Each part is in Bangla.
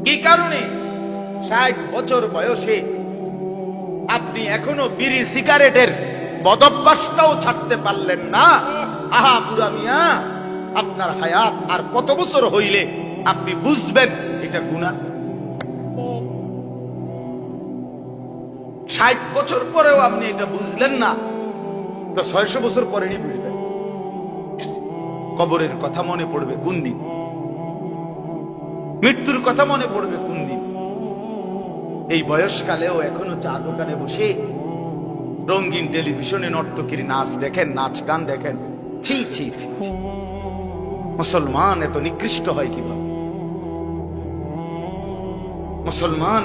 কি কারণে 60 বছর বয়সে আপনি এখনো বিড়ি সিগারেটের বদভ্যাসটাও ছাড়তে পারলেন না? আহা বুড়া মিয়া, আপনার হায়াত আর কত বছর হইলে আপনি বুঝবেন এটা গুনাহ? 60 বছর পরেও আপনি এটা বুঝলেন না, তো 600 বছর পরেই বুঝবেন। কবরের কথা মনে পড়বে কোন দিন? মৃত্যুর কথা মনে পড়বে কোন দিন? এই বয়সকালেও এখনো চা দোকানে বসে রঙিন টেলিভিশনে নর্তকীর নাচ দেখেন, নাচ গান দেখেন। ছি ছি ছি ছি। মুসলমান এত নিকৃষ্ট হয় কিভাবে? মুসলমান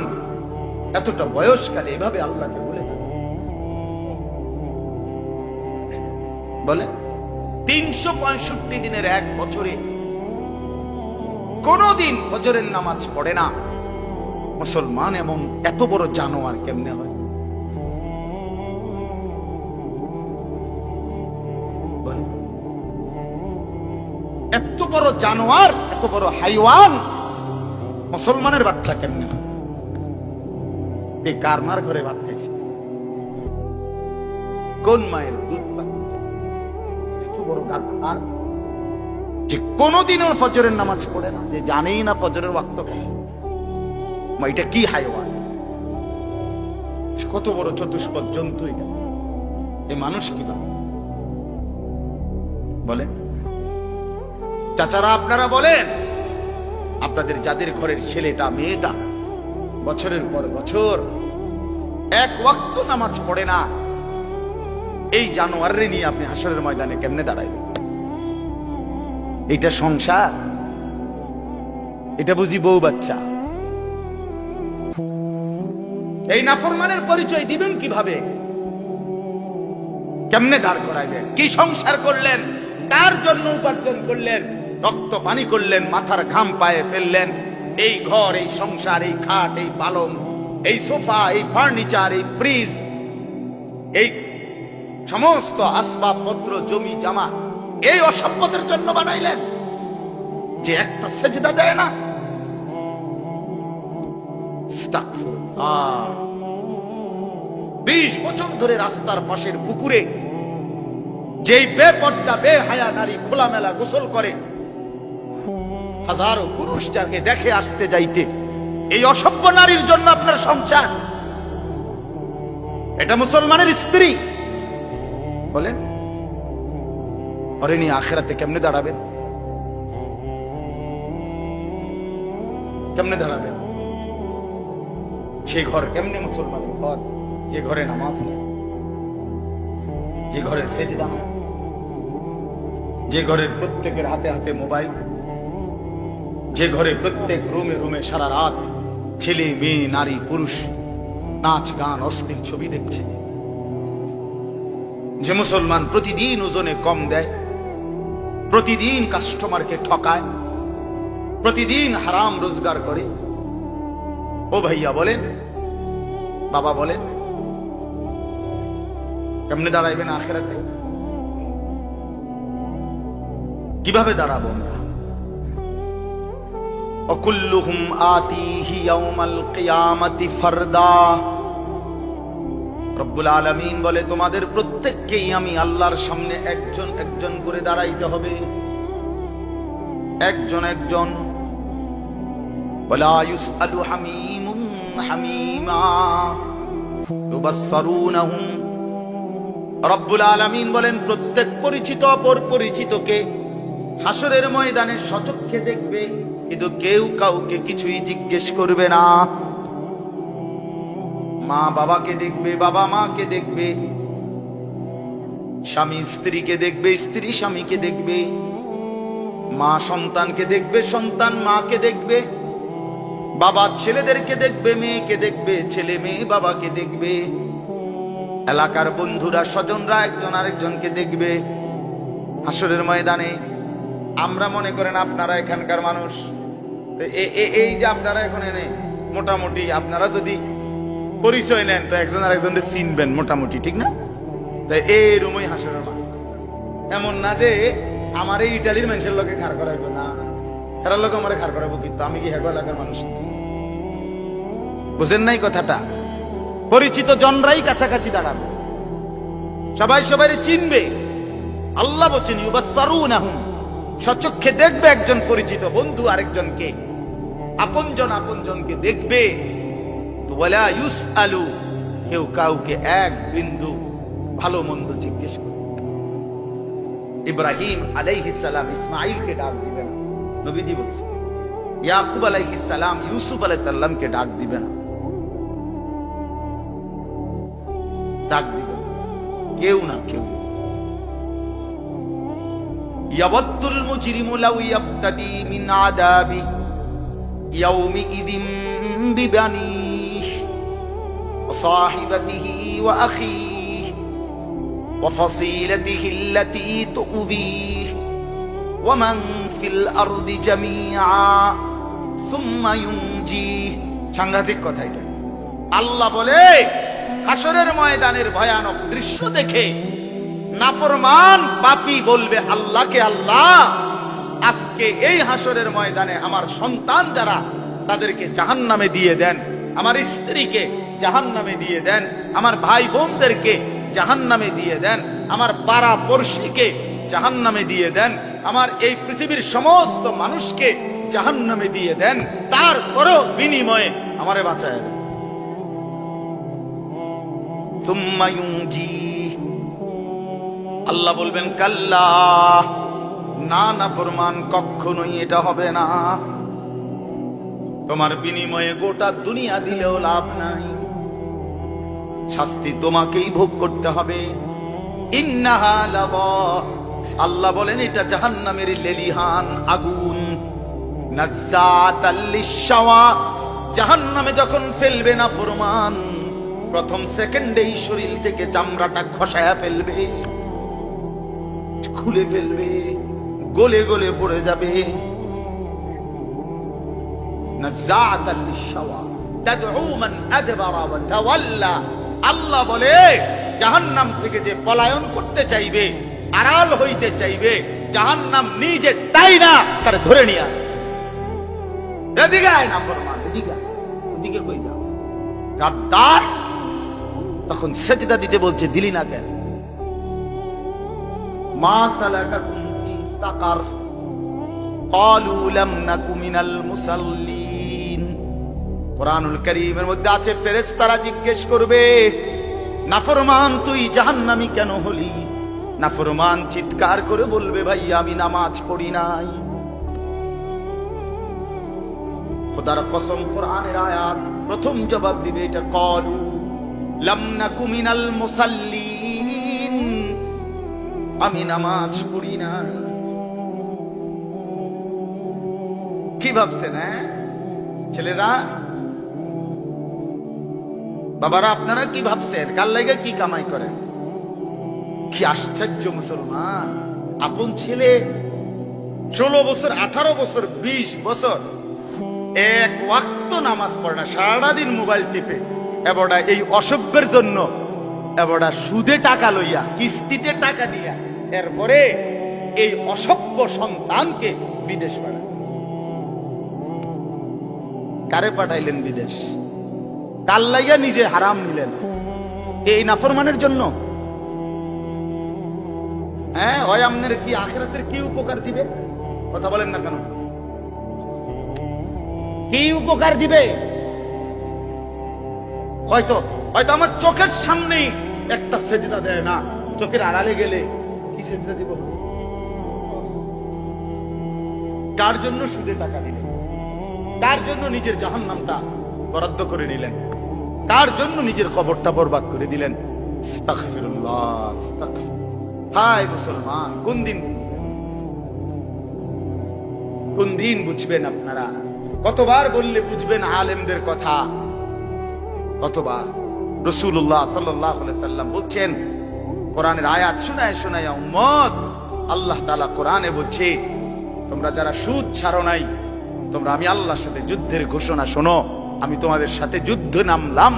এতটা বয়সকালে এভাবে আল্লাহকে বলে 365 দিনের এক বছরে কোনদিন ফজরের নামাজ পড়ে না। মুসলমান এমন এত বড় জানোয়ার কেমনে হয়? এত বড় জানোয়ার, এত বড় হাইওয়ান মুসলমানের বাচ্চা কেমনে হয়? এই কারমার ঘরে ভাত খাইছে, কোন মায়ের দুধ পান? এত বড় গাদ্দার যে কোনদিনও ফজরের নামাজ পড়ে না, যে জানেই না ফজরের ওয়াক্ত কখন। এটা কি হাইওয়ান? কত বড় চতুষ্পদ জন্তু এটা! এই মানুষ কি বলেন? চাচারা আপনারা বলেন, আপনাদের যাদের ঘরের ছেলেটা মেয়েটা বছরের পর বছর এক ওয়াক্ত নামাজ পড়ে না, এই জানোয়ারে নিয়ে আপনি হাসরের ময়দানে কেমনে দাঁড়াইবেন? এটা সংসার? এটা বুঝি বউ বাচ্চা? এই নাফরমানের পরিচয় দিবেন কিভাবে? কেমনে দাঁড় করাইবেন? কি সংসার করলেন? কার জন্য উপার্জন করলেন? রক্ত পানি করলেন, মাথার ঘাম পায়ে ফেললেন। এই ঘর, এই সংসার, এই খাট, এই পালং, এই সোফা, এই ফার্নিচার, এই ফ্রিজ, এই সমস্ত আসবাবপত্র, জমি জামা, এই অসভ্যদের জন্য বানাইলেন যে একটা সেজদা দেয় না। 20 বছর ধরে রাস্তার পাশের পুকুরে যেই বেপর্দা বেহায়া নারী খোলামেলা গোসল করে, হাজারো পুরুষ যাকে দেখে আসতে যাইতে, এই অসভ্য নারীর জন্য আপনার সংসার? এটা মুসলমানের স্ত্রী বলেন? ওরে নিয়ে আখিরাতে কেমনে দাঁড়াবেন? কেমনে দাঁড়াবেন? সেই ঘর কেমনে মুসলমানের ঘর? যে ঘরে নামাজ নেই, যে ঘরে সেজদা নেই, যে ঘরের প্রত্যেকের হাতে হাতে মোবাইল, যে ঘরে প্রত্যেক রুমে রুমে সারা রাত ছেলে মেয়ে নারী পুরুষ নাচ গান অশ্লীল ছবি দেখছে, যে মুসলমান প্রতিদিন ওজনে কম দেয়, প্রতিদিন কাস্টমারকে ঠকায়, প্রতিদিন হারাম রোজগার করে। ও ভাইয়া বলেন, বাবা বলেন, কেমনে দাঁড়াইবেন আখিরাতে? কিভাবে দাঁড়াবো আমরা? অকুল্লুহুম আতিহি ইয়াউমাল কিয়ামাতি ফারদা। রব্বুল আলামিন বলে, তোমাদের প্রত্যেককেই আমি আল্লাহর সামনে একজন একজন করে দাঁড়াইতে হবে, একজন একজন। ওয়ালা ইউসআলু হামীমুন হামীমা ইউবাসসারুনহুম। রব্বুল আলামিন বলেন, প্রত্যেক পরিচিত অপর পরিচিতকে হাসরের ময়দানে সচক্ষে দেখবে, কিন্তু কেউ কাউকে কিছুই জিজ্ঞেস করবে না। মা বাবাকে দেখবে, বাবা মাকে দেখবে, স্বামী স্ত্রীকে দেখবে, স্ত্রী স্বামীকে দেখবে, মা সন্তানকে দেখবে, সন্তান মাকে দেখবে, বাবা ছেলেদেরকে দেখবে, মেয়েকে দেখবে, ছেলে মেয়ে বাবাকে দেখবে, এলাকার বন্ধুরা স্বজনরা একজন আরেকজনকে দেখবে হাসরের ময়দানে। আমরা মনে করেন আপনারা এখানকার মানুষ, এই যে আপনারা এখন এনে মোটামুটি আপনারা যদি পরিচয় নেন তো একজন আরেকজনকে চিনবেন মোটামুটি, ঠিক না? তাই এই রুমই হাসরের মানুষ। এমন না যে আমার এই ইটালির মানুষের লোকে ঘাড় করাইবে না, এরা লোক আমার ঘর করাবো, কিন্তু আমি কি হেগো এলাকার মানুষ? বুঝেন নাই কথাটা? পরিচিত জনরাই কাছাকাছি দাঁড়াবে, সবাই সবাই চিনবে। আল্লাহ বলছেন ইউবাসসারুনাহুম, সচক্ষে দেখবে একজন পরিচিত বন্ধু আরেকজনকে, আপনজন আপনজনকে দেখবে। তো ওয়ালা ইউসআলু, কেউ কাউকে এক বিন্দু ভালো মন্দ জিজ্ঞেস করে। ইব্রাহিম আলাইহিস সালাম ইসমাঈলকে ডাক দিবে না, নবীজি বলছেন। ইয়াকুব আলাইহিস সালাম ইউসুফ আলাইহিস সালামকে ডাক দিবে না, ডাক দিবে কেউ না কেউ। ইয়াওয়াদ্দুল মুজরিমু লাউ ইয়াফতাদি মিন আযাবি ইয়াউমিইযিন বিবানিহি ওয়া সাহিবাতিহি ওয়া আখিহি ওয়া ফাসিলাতিহি আল্লাতী তু'যিহি ওয়া মান ফিল আরদি জামিআ সুম্মা ইউনজিহি। সাংঘাতিক কথা এটা। আল্লাহ বলে হাসরের ময়দানের ভয়ানক দৃশ্য দেখে নাফরমান পাপী বলবে আল্লাহকে, আল্লাহ আজকে এই হাসরের ময়দানে আমার সন্তান যারা, তাদেরকে জাহান্নামে দিয়ে দেন, আমার স্ত্রীকে জাহান্নামে দিয়ে দেন, আমার ভাই বোনদেরকে জাহান্নামে দিয়ে দেন, আমার পাড়া পড়শিকে জাহান্নামে দিয়ে দেন, আমার এই পৃথিবীর সমস্ত মানুষকে জাহান্নামে দিয়ে দেন, তারপরও বিনিময়ে আমারে বাঁচায় দেন। সুম্মা ইউনজিহি, আল্লাহ বলবেন কাল্লা, না না ফরমান, কখনোই এটা হবে না। তোমার বিনিময়ে গোটা দুনিয়া দিলেও লাভ নাই, শাস্তি তোমাকেই ভোগ করতে হবে। ইন্নাহা লাযা, আল্লাহ বলেন এটা জাহান্নামের লেলিহান আগুন। নাজ্জাতাল লিশ-শাওয়া, জাহান্নামে যখন ফেলবে না ফরমান, প্রথম সেকেন্ডেই শরীর থেকে চামড়াটা খসায়া ফেলবে, খুলে ফেলবে, গলে গলে পড়ে যাবে। নাজ্জাতাল লিশ-শাওয়া তাদউ মান আদবারা ওয়া তাওয়াল্লা, আল্লাহ বলে জাহান্নাম থেকে যে পলায়ন করতে চাইবে, আড়াল হইতে চাইবে, জাহান্নাম নিজে তাই না তার ধরে নিয়ে আসে। এদিকে আয় না ফরমান, এদিকে ওদিকে কই যাও গাদ্দার। তখন সেজদা দিতে বলছে, দিলি না কেন? মা সালাকাকুম ফি সাকার ক্বালু লাম নাকু মিনাল মুসাল্লিন। কুরআনুল কারীমের মধ্যে আছে ফেরেশতারা জিজ্ঞেস করবে, নাফরমান তুই জাহান্নামী কেন হলি? নাফরমান চিৎকার করে বলবে, ভাই আমি নামাজ পড়ি নাই। খোদার কসম, কোরআনের আয়াত প্রথম জবাব দিবে এটা, ক্বালু লাম নাকু মিনাল মুসাল্লিন, আমি নামাজ পড়ি না। কি ভাবছেন ছেলেরা, বাবারা, আপনারা কি ভাবছেন? কাল লাগে কি কামাই করেন? কি আশ্চর্য মুসলমান! আপন ছেলে 16 বছর, 18 বছর, 20 বছর এক ওয়াক্ত নামাজ পড়ে না, সারাদিন মোবাইল টিপে, এবড়া এই অসভ্যের জন্য এবড়া সুদে টাকা লইয়া, কিস্তিতে টাকা নিয়া, এরপরে এই অসভ্য সন্তানকে বিদেশ পাঠায়। কারে পাঠাইলেন বিদেশ? কাল লাইয়া নিজে হারাম নিলেন এই নাফরমানের জন্য। হয় আপনার কি আখিরাতের কি উপকার দিবে? কথা বলেন না কেন? কি উপকার দিবে? হয়তো হয়তো আমার চোখের সামনেই একটা সেজদা দেয় না, চোখের আড়ালে গেলে কি সেজদা দিব? কার জন্য সুদে টাকা দিলেন? কার জন্য নিজের জাহান্নামটা বরাদ্দ করে নিলেন? কার জন্য নিজের কবরটা বরবাদ করে দিলেন? আস্তাগফিরুল্লাহ, আস্তাগফিরুল্লাহ। হায় মুসলমান, কোন দিন বুঝবেন আপনারা? কতবার বললে বুঝবেন আলেমদের কথা? কতবার? রাসূলুল্লাহ সাল্লাল্লাহু আলাইহি সাল্লাম বলছেন, কোরআনের আয়াত শোনায় শোনায় উম্মত, আল্লাহ তাআলা কোরআনে বলছে, তোমরা যারা সুদ ছাড়ো নাই, তোমরা আমি আল্লাহর সাথে যুদ্ধের ঘোষণা শোনো, আমি তোমাদের সাথে যুদ্ধ নামলাম।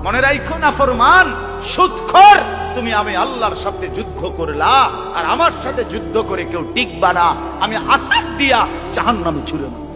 মনে রাখো না ফরমান, সুদখোর তুমি আমি আল্লাহর সাথে যুদ্ধ করলা, আর আমার সাথে যুদ্ধ করে কেউ টিকবা না, আমি আসাদ দিয়া জাহান্নামে ছুড়ে মারব।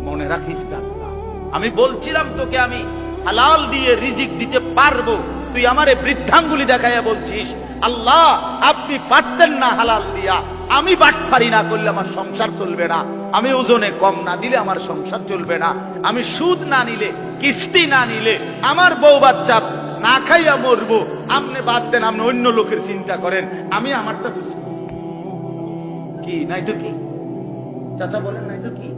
মনে রাখিস গাল্লা, আমি বলছিলাম তোকে আমি হালাল দিয়ে রিজিক দিতে পারবো, তুই আমারে বৃদ্ধাঙ্গুলি দেখাইয়া বলছিস আল্লাহ আপনি পারতেন না হালাল দিয়া, আমি বাটফারি না করলে আমার সংসার চলবে না, আমি ওজনে কম না দিলে আমার সংসার চলবে না, আমি সুদ না নিলে, কিস্তি না নিলে আমার বউ বাচ্চা না খাইয়া মরবো, আপনি বাদ দেন, আপনি অন্য লোকের চিন্তা করেন, আমি আমারটা বুঝি। কি নাই তো কি চাচা বলেন, নাই তো কি?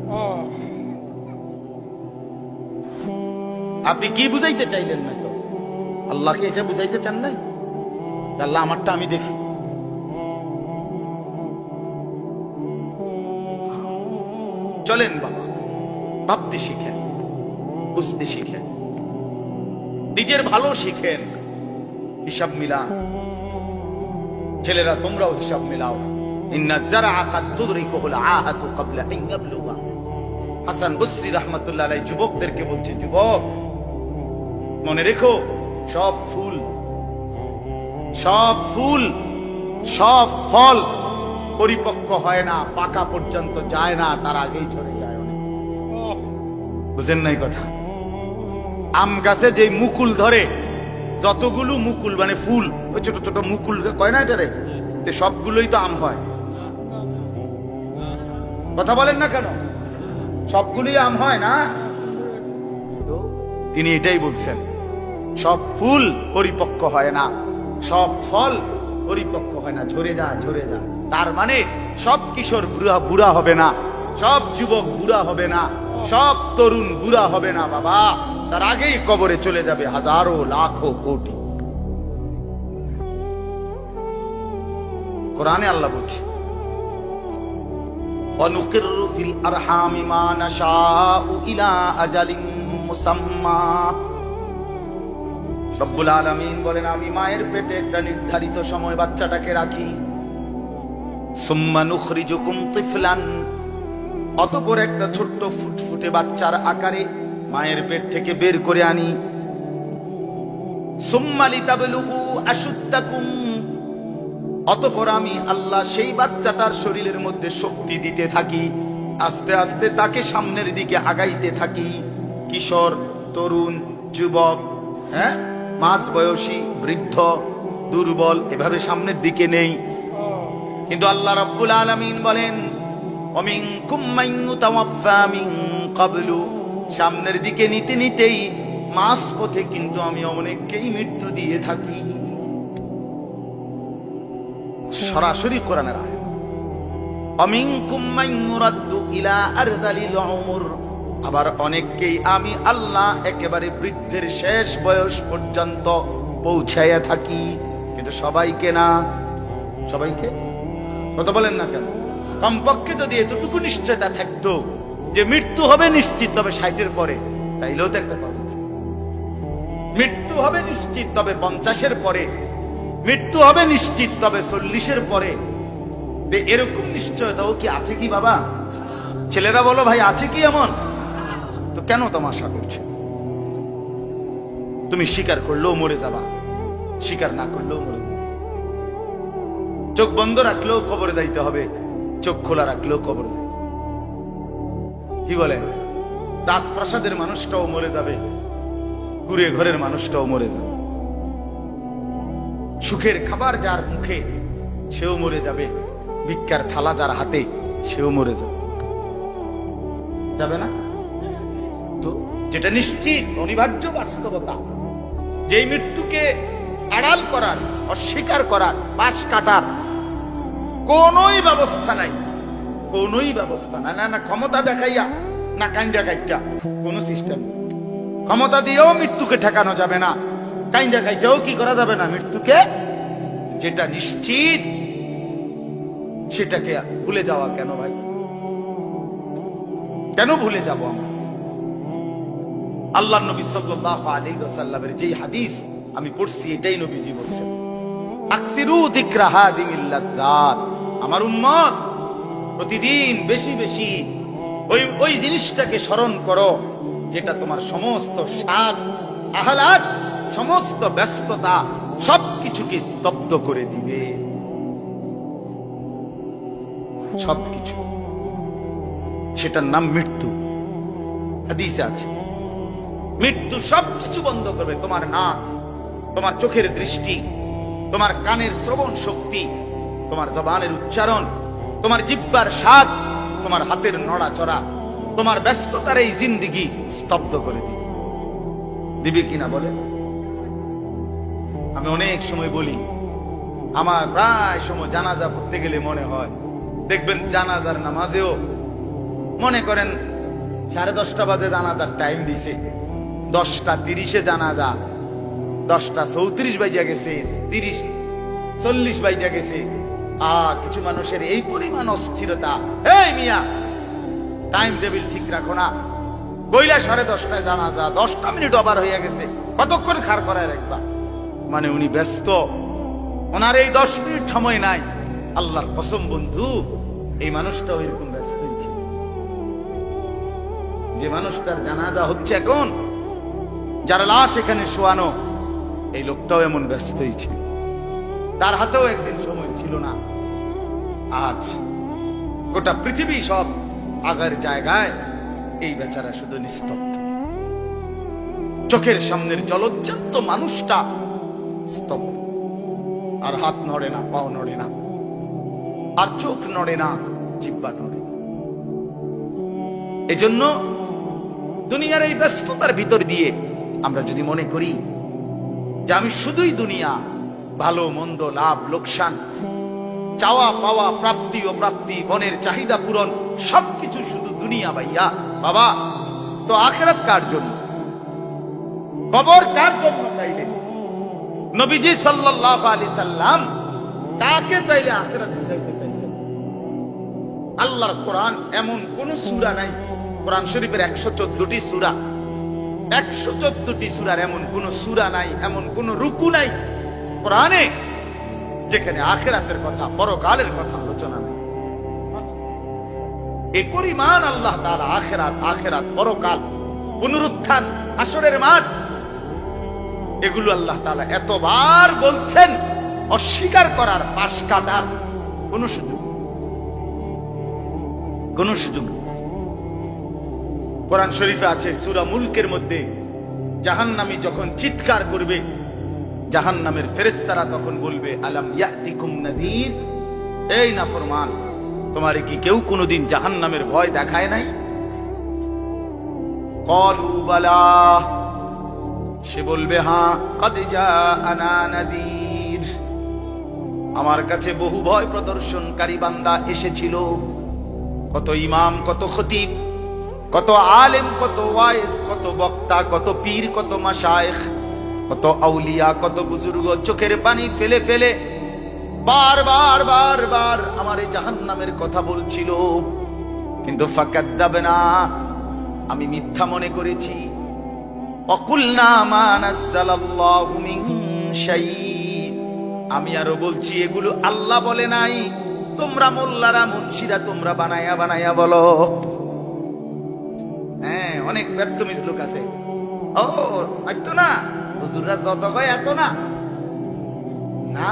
আপনি কি বুঝাইতে চাইলেন? না তো আল্লাহকে এটা বুঝাইতে চান নাই? আল্লাহ আমারটা আমি দেখি। চলেন বাবা, ভাবতে শিখেন, বুঝতে শিখেন, নিজের ভালো শিখেন, হিসাব মিলান। ছেলেরা তোমরাও হিসাব মিলাও। ইন্না যারআ কাদ তুদরিকুল আহাতু ক্বাবলা আন ইয়াবলুগা। হাসান বসরি রাহমাতুল্লাহ আলাইহি যুবকদেরকে বলছে, যুবক মনে রেখো, সব ফুল, সব ফুল, সব ফল পরিপক্ক হয় না, পাকা পর্যন্ত যায় না, তার আগেই ঝরে যায়। বুঝেন নাই কথা? আম গাছে যে মুকুল ধরে, যতগুলো মুকুল মানে ফুল, ওই ছোট ছোট মুকুল কয় না এটারে, সবগুলোই তো আম হয়। কথা বলেন না কেন? সবগুলোই আম হয় না? তিনি এটাই বলছেন, সব ফুল পরিপক্ক হয় না, সব ফল পরিপক্ক হয় না, ঝরে যায়, ঝরে যায়। তার মানে সব কিশোর বুড়া হবে না, সব যুবক বুড়া হবে না, সব তরুণ বুড়া হবে না বাবা, তার আগেই কবরে চলে যাবে হাজারো লাখো কোটি। কোরআনে আল্লাহ বলছে, ওয়ানুকিররু ফিল আরহামি মা নাশাউ ইলা আজালিন মুসাম্মা। রব্বুল আলামিন বলেন, আমি মায়ের পেটে একটা নির্ধারিত সময় বাচ্চাটাকে রাখি। সুম্মা নুখরিজুকুম তিফলান, অতঃপর একটা ছোট্ট ফুটফুটে বাচ্চার আকারে মায়ের পেট থেকে বের করে আনি। সুম্মা লিতাবলুগু আশুদ্দাকুম, অতঃপর আমি আল্লাহ সেই বাচ্চাটার শরীরের মধ্যে শক্তি দিতে থাকি, আস্তে আস্তে তাকে সামনের দিকে আগাইতে থাকি। কিশোর, তরুণ, যুবক, হ্যাঁ, মাঝ বয়সী, বৃদ্ধ, দুর্বল, এভাবে সামনের দিকে নেই। কিন্তু আল্লাহ রাব্বুল আলামিন বলেন, ওয়ামিনকুম মান ইউতাওয়াফা মিন ক্বাবলু, সামনের দিকে নিতে নিতেই মাঝ পথে কিন্তু আমি অনেককেই মৃত্যু দিয়ে থাকি। সরাসরি কোরআনের আয়াত। ওয়ামিনকুম মান ইউরাদ্দু ইলা আরযালিল উমর, আবার অনেককেই আমি আল্লাহ একেবারে বৃদ্ধের শেষ বয়স পর্যন্ত পৌঁছাইয়া থাকি, কিন্তু সবাইকে না। সবাইকে কথা বলেন না কেন? কমপক্ষে যদি এতটুকু নিশ্চয়তা থাকতো যে মৃত্যু হবে নিশ্চিত, তবে 60-এর পরে, তাইলেও তো একটা কথা আছে। মৃত্যু হবে নিশ্চিত, তবে 50-এর পরে, মৃত্যু হবে নিশ্চিত, তবে 40-এর পরে, এরকম নিশ্চয়তাও কি আছে কি বাবা? ছেলেরা বলো ভাই, আছে কি এমন? তো কেন তামাশা করছো? তুমি স্বীকার করলেও মরে যাবা, স্বীকার না করলেও মরে যাবা। চোখ বন্ধ রাখলেও কবরে যাইতে হবে, চোখ খোলা রাখলেও কবরে যাইতে হবে। কি বলেন? রাজপ্রাসাদের মানুষটাও মরে যাবে, কুড়ে ঘরের মানুষটাও মরে যাবে, সুখের খাবার যার মুখে সেও মরে যাবে, ভিক্ষার থালা যার হাতে সেও মরে যাবে। যাবে না? তো যেটা নিশ্চিত অনিবার্য বাস্তবতা, যেই মৃত্যুকে আড়াল করার, অস্বীকার করার, পাশ কাটার কোনই ব্যবস্থা নাই, কোনই ব্যবস্থা না। না ক্ষমতা দেখাইয়া, না কাইন্দা কাইটা, কোন সিস্টেম। ক্ষমতা দিয়েও মৃত্যুকে ঠেকানো যাবে না, কাইন্দা কাইটাও কি করা যাবে না মৃত্যুকে। যেটা নিশ্চিত সেটাকে ভুলে যাওয়া কেন ভাই? কেন ভুলে যাব আমরা? আল্লাহর নবী সাল্লাল্লাহু আলাইহি ওয়াসাল্লামের যে হাদিস আমি পড়ছি, এটাই নবীজি বলছেন, আকসিরু যিকরা হাদিমিল লাযযাত, আমার উম্মত প্রতিদিন বেশি বেশি ওই জিনিসটাকে স্মরণ করো যেটা তোমার সমস্ত স্বাদ, আহ্লাদ, সমস্ত ব্যস্ততা সবকিছুকে স্তব্ধ করে দিবে, সবকিছু। সেটার নাম মৃত্যু। হাদিসে আছে মৃত্যু সবকিছু বন্ধ করবে। তোমার নাক, তোমার চোখের দৃষ্টি, তোমার কানের শ্রবণ শক্তি, তোমার জবানের উচ্চারণ, তোমার জিহ্বার স্বাদ, তোমার হাতের নড়াচড়া, তোমার ব্যস্ততার এই জিন্দিগি স্তব্ধ করে দিবে। দিবে কিনা বলে? আমি অনেক সময় বলি, আমার প্রায় সময় জানাজা পড়তে গেলে মনে হয়, দেখবেন জানাজার নামাজেও মনে করেন 10:30 বাজে জানাজার টাইম দিছে, 10:30 জানাজা, 10:34 বাজে গেছে, 30-40 বাজে গেছে। কিছু মানুষের এই পরিমাণ অস্থিরতা, এই মিয়া টাইম টেবিল ঠিক রাখো না, কইলা 10:30 জানাজা, 10টা মিনিট ওভার হয়ে গেছে, কতক্ষণ খাড় করায় রাখবা? মানে উনি ব্যস্ত, ওনার এই 10 মিনিট সময় নাই। আল্লাহর কসম বন্ধু, এই মানুষটাও এরকম ব্যস্ত ছিল। যে মানুষটার জানাজা হচ্ছে এখন, যার লাশ এখানে শোয়ানো, এই লোকটাও এমন ব্যস্তই ছিল। তার হাতেও একদিন সময় ছিল না। আজ গোটা পৃথিবী সব আগার জায়গায়, এই বেচারা শুধু নিস্তব্ধ। চোখের সামনের জলজ্জান্ত মানুষটা স্তব্ধ, আর হাত নড়ে না, পাও নড়ে না, আর চোখ নড়ে না, জিহ্বা নড়ে না। এজন্য দুনিয়ার এই ব্যস্ততার ভিতর দিয়ে আমরা যদি মনে করি যে আমি শুধুই দুনিয়া, ভালো মন্দ, লাভ লোকসান, চাওয়া পাওয়া, প্রাপ্তি ও প্রাপ্তি, মনের চাহিদা পূরণ, সবকিছু শুধু দুনিয়া ভাইয়া, বাবা তো আখিরাত কার জন্য? কবর কার জন্য? তাইলে নবীজি সাল্লাল্লাহু আলাইহি সাল্লাম কাকে তাইলে আখিরাত বুঝাইতে চাইছেন? আল্লাহর কোরআন এমন কোন সূরা নাই, কোরআন শরীফের 114টি সূরা, 114টি সূরার এমন কোন সূরা নাই, এমন কোন রুকু নাই কোরআনে যেখানে আখিরাতের কথা, পরকালের কথা আলোচনা নেই। এই পরিমাণ আল্লাহ তাআলা আখিরাত, আখিরাত, পরকাল, পুনরুত্থান, হাসরের মাঠ, এগুলো আল্লাহ তাআলা এতবার বলছেন, অস্বীকার করার, পাশ কাটার কোন সুযোগ নেই। কোরআন শরীফে আছে সূরা মুলকের মধ্যে, জাহান্নামী যখন চিৎকার করবে, জাহান্নামের ফেরেশতারা তখন বলবে, আলাম ইয়াতিকুম নাযীর, এই নাফরমান, তোমারে কি কেউ কোনোদিন জাহান্নামের ভয় দেখায় নাই? ক্বালু বালা, সে বলবে, হ্যাঁ, ক্বাদ জাআনা নাযীর, আমার কাছে বহু ভয় প্রদর্শনকারী বান্দা এসেছিল। কত ইমাম, কত খতিব, কত আলেম, কত ওয়াইজ, কত বক্তা, কত পীর, কত মাশায়েখ, কত আউলিয়া, কত বুজুর্গ চোখের পানি ফেলে ফেলে বারবার বারবার আমার এই জাহান্নামের কথা বলছিল, কিন্তু ফাকাদ্দাবনা, আমি মিথ্যা মনে করেছি। ওয়াকুলনা মা নাযালাল্লাহু মিন শাই, আমি আরো বলছি এগুলো আল্লাহ বলে নাই, তোমরা মোল্লারা, মুন্সিরা তোমরা বানায়া বানায়া বলো। হ্যাঁ, অনেক বেদতমিজ লোক আছে, ও হয়তো না, হুজুররা যত কয় এত না, না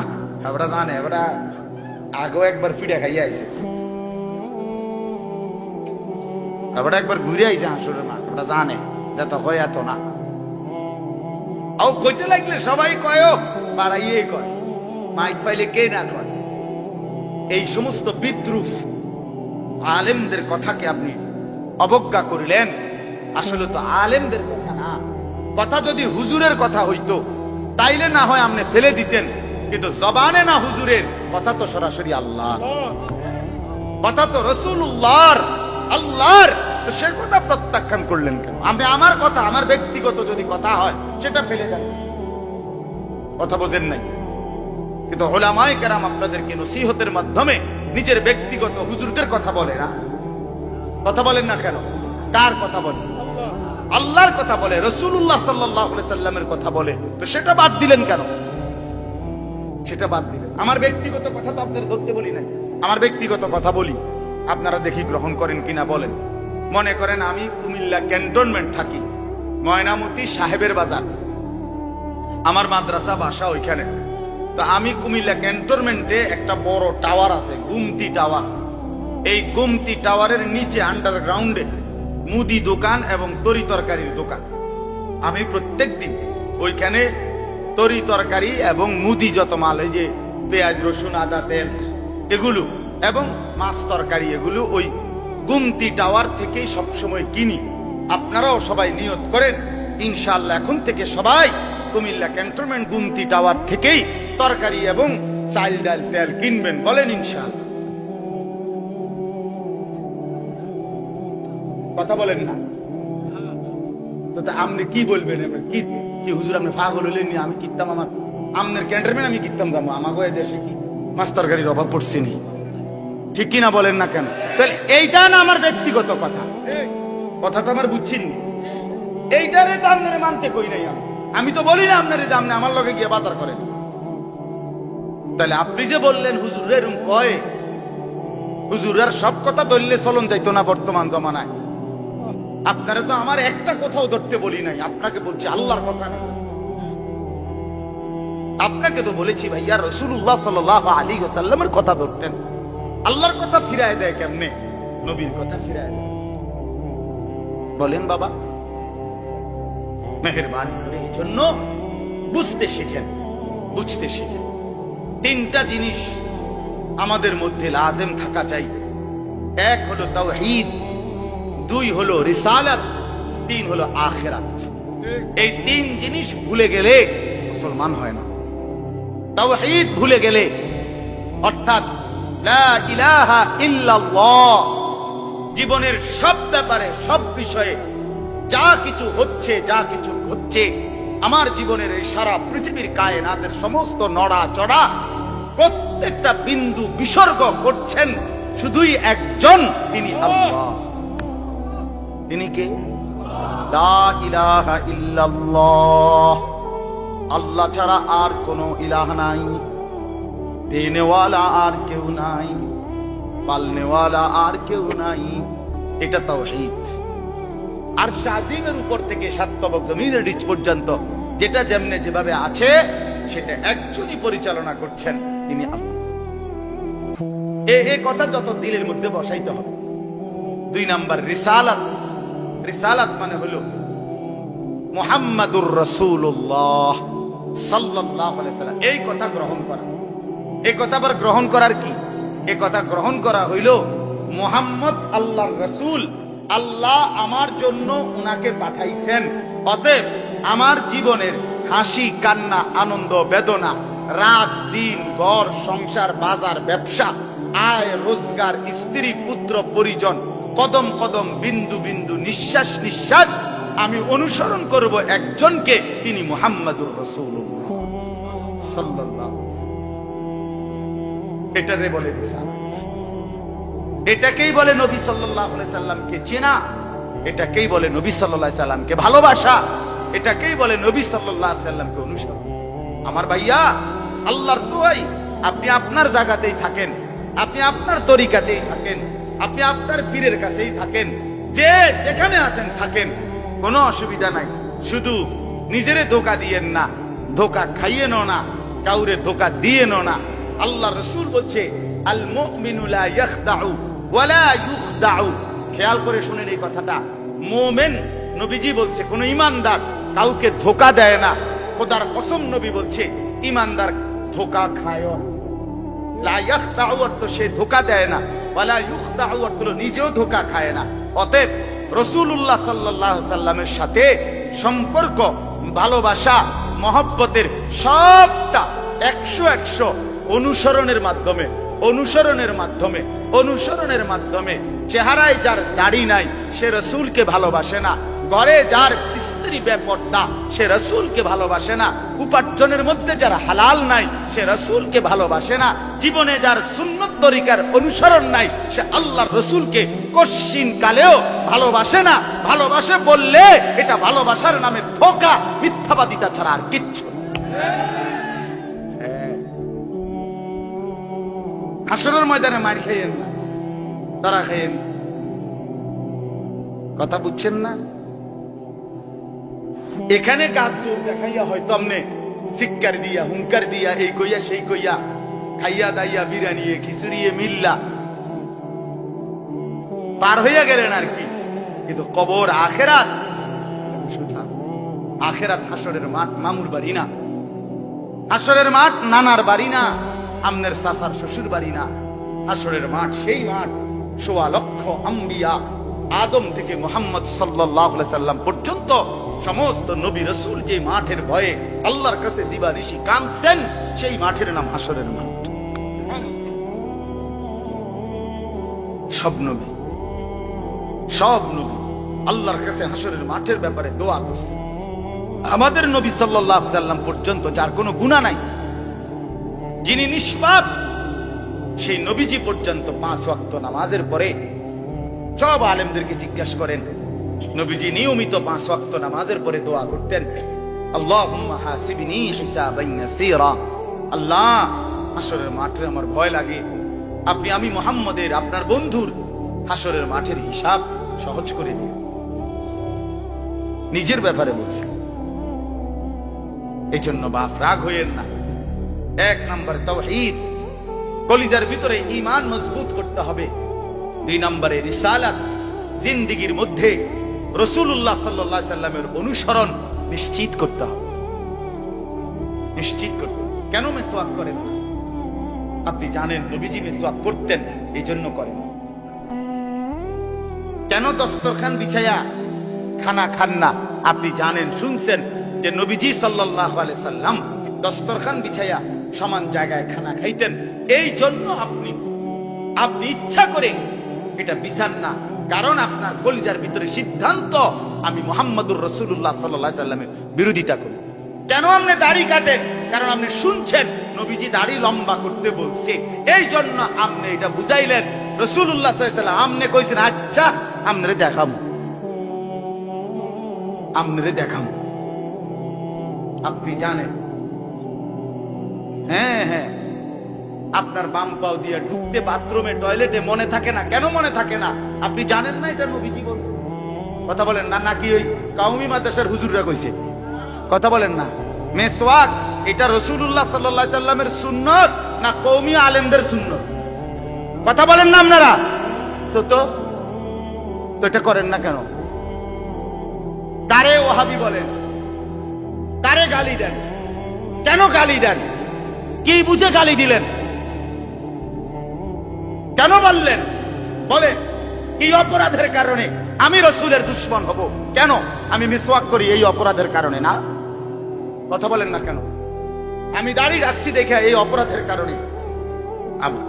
ওরা জানে, ওরা আগেও একবার ফিরে খাইয়া আইছে, ওরা একবার ঘুরে আইছে হাসুরে না, ওরা জানে যত কয় এত না। ও কইতে লাগলে সবাই কয়, বাড়াইয়ে কয়, মাইক পাইলে কে না কয়। এই সমস্ত বিদ্রুপ আলেমদের কথাকে আপনি অবজ্ঞা করিলেন। আসলে তো আলেমদের কথা না, কথা যদি হুজুরের কথা হইতো তাইলে না হয় আপনি ফেলে দিতেন, কিন্তু জবানে না হুজুরের কথা, তো সরাসরি আল্লাহর কথা, তো রাসূলুল্লাহর, আল্লাহর, তো সে কথা প্রত্যাখ্যান করলেন কেন? আপনি আমার কথা, আমার ব্যক্তিগত যদি কথা হয় সেটা ফেলে দেন, কথা বোঝেন নাই। কিন্তু উলামায়ে কেরাম আপনাদেরকে নসিহতের মাধ্যমে নিজের ব্যক্তিগত হুজুরদের কথা বলে না, কথা বলেন না কেন? কার কথা বলে? আল্লাহর কথা বলে, রাসূলুল্লাহ সাল্লাল্লাহু আলাইহি সাল্লামের কথা বলে, তো সেটা বাদ দিলেন কেন? সেটা বাদ দিলেন। আমার ব্যক্তিগত কথা তো আপনাদের ধরতে বলি নাই, আমার ব্যক্তিগত কথা বলি, আপনারা দেখি গ্রহণ করেন কিনা বলেন। মনে করেন আমি কুমিল্লা ক্যান্টনমেন্ট থাকি, ময়নামতি সাহেবের বাজার, আমার মাদ্রাসা বাসা ওইখানে। তো আমি কুমিল্লা ক্যান্টনমেন্টে একটা বড় টাওয়ার আছে, গুমতি টাওয়ার। এই গুমতি টাওয়ারের নিচে আন্ডারগ্রাউন্ডে মুদি দোকান এবং তরি তরকারির দোকান। আমি প্রত্যেক দিন ওইখানে তরি তরকারি এবং মুদি যত মাল, এই যে পেঁয়াজ রসুন আদা তেল এগুলো এবং মাছ তরকারি, এগুলো ওই গুমতি টাওয়ার থেকেই সবসময় কিনি। আপনারাও সবাই নিয়ত করেন ইনশাআল্লাহ এখন থেকে সবাই কুমিল্লা ক্যান্টনমেন্ট গুমতি টাওয়ার থেকেই তরকারি এবং চাল ডাল তেল কিনবেন। বলেন ইনশাআল্লাহ। কথা বলেন না তো আপনি কি বলবেন? কি কি হুজুর আপনি পাগল হলেন? আমি কিনতাম আমার আমনের ক্যান্টনমেন্ট আমি কিনতাম যাবো, আমাকে দেশে কি মাছ তরকারির অভাব পড়ছে নি? ঠিক কিনা বলেন না কেন? তাহলে এইটা না আমার ব্যক্তিগত কথা, কথাটা আমার বুঝছেন। এইটারে তো আপনারে মানতে কই নাই। আমি তো বলি না আপনারে যে আপনি আমার লগে গিয়ে বাজার করেন। তাহলে আপনি যে বললেন হুজুর এরকম কয়, হুজুরের সব কথা ধরলে চলন যাইতো না বর্তমান জমানায়। আপনারা তো আমার একটা কথাও ধরতে বলি নাই, আপনাকে বলছি আল্লাহর কথা নেই। আপনাকে তো বলেছি ভাইয়া রাসূলুল্লাহ সাল্লাল্লাহু আলাইহি ওয়াসাল্লামের কথা ধরতেন। আল্লাহর কথা ফিরায় দেয় কেমনে? নবীর কথা ফিরায় দেয়। বলেন বাবা, মেহেরবানি করে এই জন্য বুঝতে শিখেন, বুঝতে শিখেন। তিনটা জিনিস আমাদের মধ্যে লাজেম থাকা চাই। এক হলো তাওহীদ, দুই হলো রিসালাত, তিন হলো আখিরাত। এই তিন জিনিস ভুলে গেলে মুসলমান হয় না। তাওহীদ ভুলে গেলে, অর্থাৎ লা ইলাহা ইল্লাল্লাহ, জীবনের সব ব্যাপারে সব বিষয়ে যা কিছু হচ্ছে, যা কিছু ঘটছে, আমার জীবনের এই সারা পৃথিবীর কায়নাতের সমস্ত নড়া চড়া প্রত্যেকটা বিন্দু বিসর্গ করছেন শুধুই একজন, তিনি আল্লাহ। তিনি কে? লা ইলাহা ইল্লাল্লাহ, আল্লাহ ছাড়া আর কোনো ইলাহ নাই, দেনেওয়ালা আর কেউ নাই, পালনেওয়ালা আর কেউ নাই। এটা তাওহীদ। আর শাজিমের উপর থেকে সাত তবক জমিনের নিচ পর্যন্ত যেটা যেমনে যেভাবে আছে সেটা একজনই পরিচালনা করছেন, তিনি আল্লাহ। এই কথা যত দিলের মধ্যে বসাইতে হবে। দুই নাম্বার রিসালাত। রিসালাত মানে হলো মুহাম্মাদুর রাসূলুল্লাহ সাল্লাল্লাহু আলাইহি ওয়াসাল্লাম, এই কথা গ্রহণ করা। এই কথা আবার গ্রহণ করার কি? এই কথা গ্রহণ করা হইল মুহাম্মদ আল্লাহর রাসূল, আল্লাহ আমার জন্য উনাকে পাঠাইছেন। অতএব আমার জীবনের হাসি কান্না আনন্দ বেদনা, রাত দিন, ঘর সংসার বাজার ব্যবসা, আয় রোজগার, স্ত্রী পুত্র পরিজন, কদম কদম বিন্দু বিন্দু নিঃশ্বাস নিঃশ্বাস আমি অনুসরণ করব একজনকে, তিনি মুহাম্মাদুর রাসূলুল্লাহ সাল্লাল্লাহু আলাইহি ওয়াসাল্লাম। এটারে বলে রিসালাত। এটাকেই বলে নবী সাল্লাল্লাহু আলাইহি সাল্লামকে চেনা, এটাকেই বলে নবী সাল্লাল্লাহু আলাইহি সাল্লামকে ভালোবাসা, এটাকেই বলে নবী সাল্লাল্লাহু আলাইহি সাল্লামকে অনুসরণ। আমার ভাইয়া, আল্লাহর দোয়াই আপনি আপনার জায়গাতেই থাকেন, আপনি আপনার তরিকাতেই থাকেন, আপনি আপনার পীরের কাছেই থাকেন, যে যেখানে আছেন থাকেন, কোনো অসুবিধা নাই। শুধু নিজেরে ধোকা দিয়েন না, ধোকা খাইয়েন না, কাউরে ধোকা দিয়েন না। আল্লাহ রাসূল বলছে আল মুমিনু লা ইয়াখদাউ ওয়া লা ইউখদাউ। খেয়াল করে শুনেন এই কথাটা। মুমিন, নবীজি বলছে, কোন ইমানদার কাউকে ধোকা দেয় না। খোদার কসম নবী বলছে ইমানদার ধোকা খায় না। লা ইয়াখদাউ অর্থ সে ধোকা দেয় না, ওয়া লা ইউখদাউ অর্থ নিজেও ধোকা খায় না। অতএব রাসূলুল্লাহ সাল্লাল্লাহু আলাইহি সাল্লামের সাথে সম্পর্ক, ভালোবাসা, মহব্বতের সবটা 100 অনুসরণের মাধ্যমে, অনুসরণের মাধ্যমে, অনুসরণের মাধ্যমে। চেহারায় যার দাড়ি নাই সে রাসূলকে ভালোবাসে না, ঘরে যার স্ত্রী বেপরদা সে রাসূলকে ভালোবাসে না, উপার্জনের মধ্যে যার হালাল নাই সে রাসূলকে ভালোবাসে না, জীবনে যার সুন্নত তরিকার অনুসরণ নাই সে আল্লাহর রাসূলকে কশিন কালেও ভালোবাসে না। ভালোবাসে বললে এটা ভালোবাসার নামে ধোঁকা, মিথ্যাবাদিতা ছাড়া আর কিচ্ছু। হাসরের ময়দানে মার খাইয়েন না, তারা খাইয়েন। কথা বুঝছেন না? এখানে গাছ দেখাইয়া হয়তো আপনি চিৎকার দিয়া হুঙ্কার দিয়া এই কইয়া সেই কইয়া খাইয়া দাইয়া বিরানিয়ে খিচুড়িয়ে মিল্লা পার হইয়া গেলেন আর কি। কিন্তু কবর আখেরাত সোজা। আখেরাত হাসরের মাঠ মামুর বাড়ি না, হাসরের মাঠ নানার বাড়ি না, আমনের চাচার শ্বশুর বাড়ি না। হাসরের মাঠ সেই মাঠ ১৬ লক্ষ আম্বিয়া আদম থেকে মুহাম্মদ সাল্লাল্লাহু আলাইহি সাল্লাম পর্যন্ত সমস্ত নবী রাসূল যে মাঠের ভয়ে আল্লাহর কাছে দিবানিশি কাঁদছেন, সেই মাঠের নাম হাসরের মাঠ। সব নবী আল্লাহর কাছে হাসরের মাঠের ব্যাপারে দোয়া করছে। আমাদের নবী সাল্লাল্লাহু আলাইহি সাল্লাম পর্যন্ত যার কোনো গুনাহ নাই, যিনি নিষ্পাপ, সেই নবীজি পর্যন্ত 5 ওয়াক্ত নামাজের পরে সব আলেমদেরকে জিজ্ঞাসা করেন, নবীজি নিয়মিত 5 ওয়াক্ত নামাজের পরে দোয়া করতেন, আল্লাহুম্মা হাসিবনি হিসাবান ইয়াসীরা। আল্লাহ, হাসরের মাঠে আমার ভয় লাগে, আমি মুহাম্মদের, আপনার বন্ধুর হাসরের মাঠের হিসাব সহজ করে দিন। নিজের ব্যাপারে বলছে। এই জন্য বাপ রাগ হইয়েন না। 1 নম্বর তাওহীদ, কলিজার ভিতরে ঈমান মজবুত করতে হবে। 2 নম্বরে রিসালাত, জিন্দেগীর মধ্যে রাসূলুল্লাহ সাল্লাল্লাহু আলাইহি সাল্লামের অনুসরণ নিশ্চিত করতে হবে। নিশ্চিত করতে। কেন মিসওয়াক করেন না? আপনি জানেন নবীজি মিসওয়াক করতেন, এই জন্য করেন। কেন দস্তরখান বিছায়া খানা খান না? আপনি জানেন, শুনছেন যে নবীজি সাল্লাল্লাহু আলাইহি সাল্লাম দস্তরখান বিছায়া সমান জায়গায় খানা খাইতেন, এই জন্য আপনি ইচ্ছা করে এটা বিছান না। কারণ আপনার কলিজার ভিতরে সিদ্ধান্ত, আমি মুহাম্মদুর রাসূলুল্লাহ সাল্লাল্লাহু আলাইহি সাল্লামের বিরোধিতা করি। কেন আপনি দাড়ি কাটেন? কারণ আপনি শুনছেন নবীজি দাড়ি লম্বা করতে বলছে, এই জন্য আপনি এটা বুঝাইলেন। রাসূলুল্লাহ সাল্লাল্লাহু আলাইহি সাল্লাম আপনি কইছেন, আচ্ছা আমনে দেখাম। আপনি জানেন, হ্যাঁ, আপনার বাম পাও দিয়ে ঢুকতে বাথরুমে টয়লেটে মনে থাকে না। কেন মনে থাকে না? আপনি জানেন না এটা নবীজি বলছে। কথা বলেন না, নাকি ওই কওমি মাদ্রাসার হুজুররা কইছে? কথা বলেন না। মিসওয়াক এটা রাসূলুল্লাহ সাল্লাল্লাহু আলাইহি সাল্লামের সুন্নাত না কওমি আলেমদের সুন্নাত? কথা বলেন না আপনারা। তো এটা করেন না কেন? কারে ওহাবি বলেন? কারে গালি দেন? কেন গালি দেন? কি বুঝে গালি দিলেন? কেন বললেন? বলে এই অপরাধের কারণে আমি রাসূলের দুশমন হব। কেন? আমি মিসওয়াক করি, এই অপরাধের কারণে না? কথা বলেন না কেন? আমি দাড়ি রাখছি দেখে এই অপরাধের কারণে।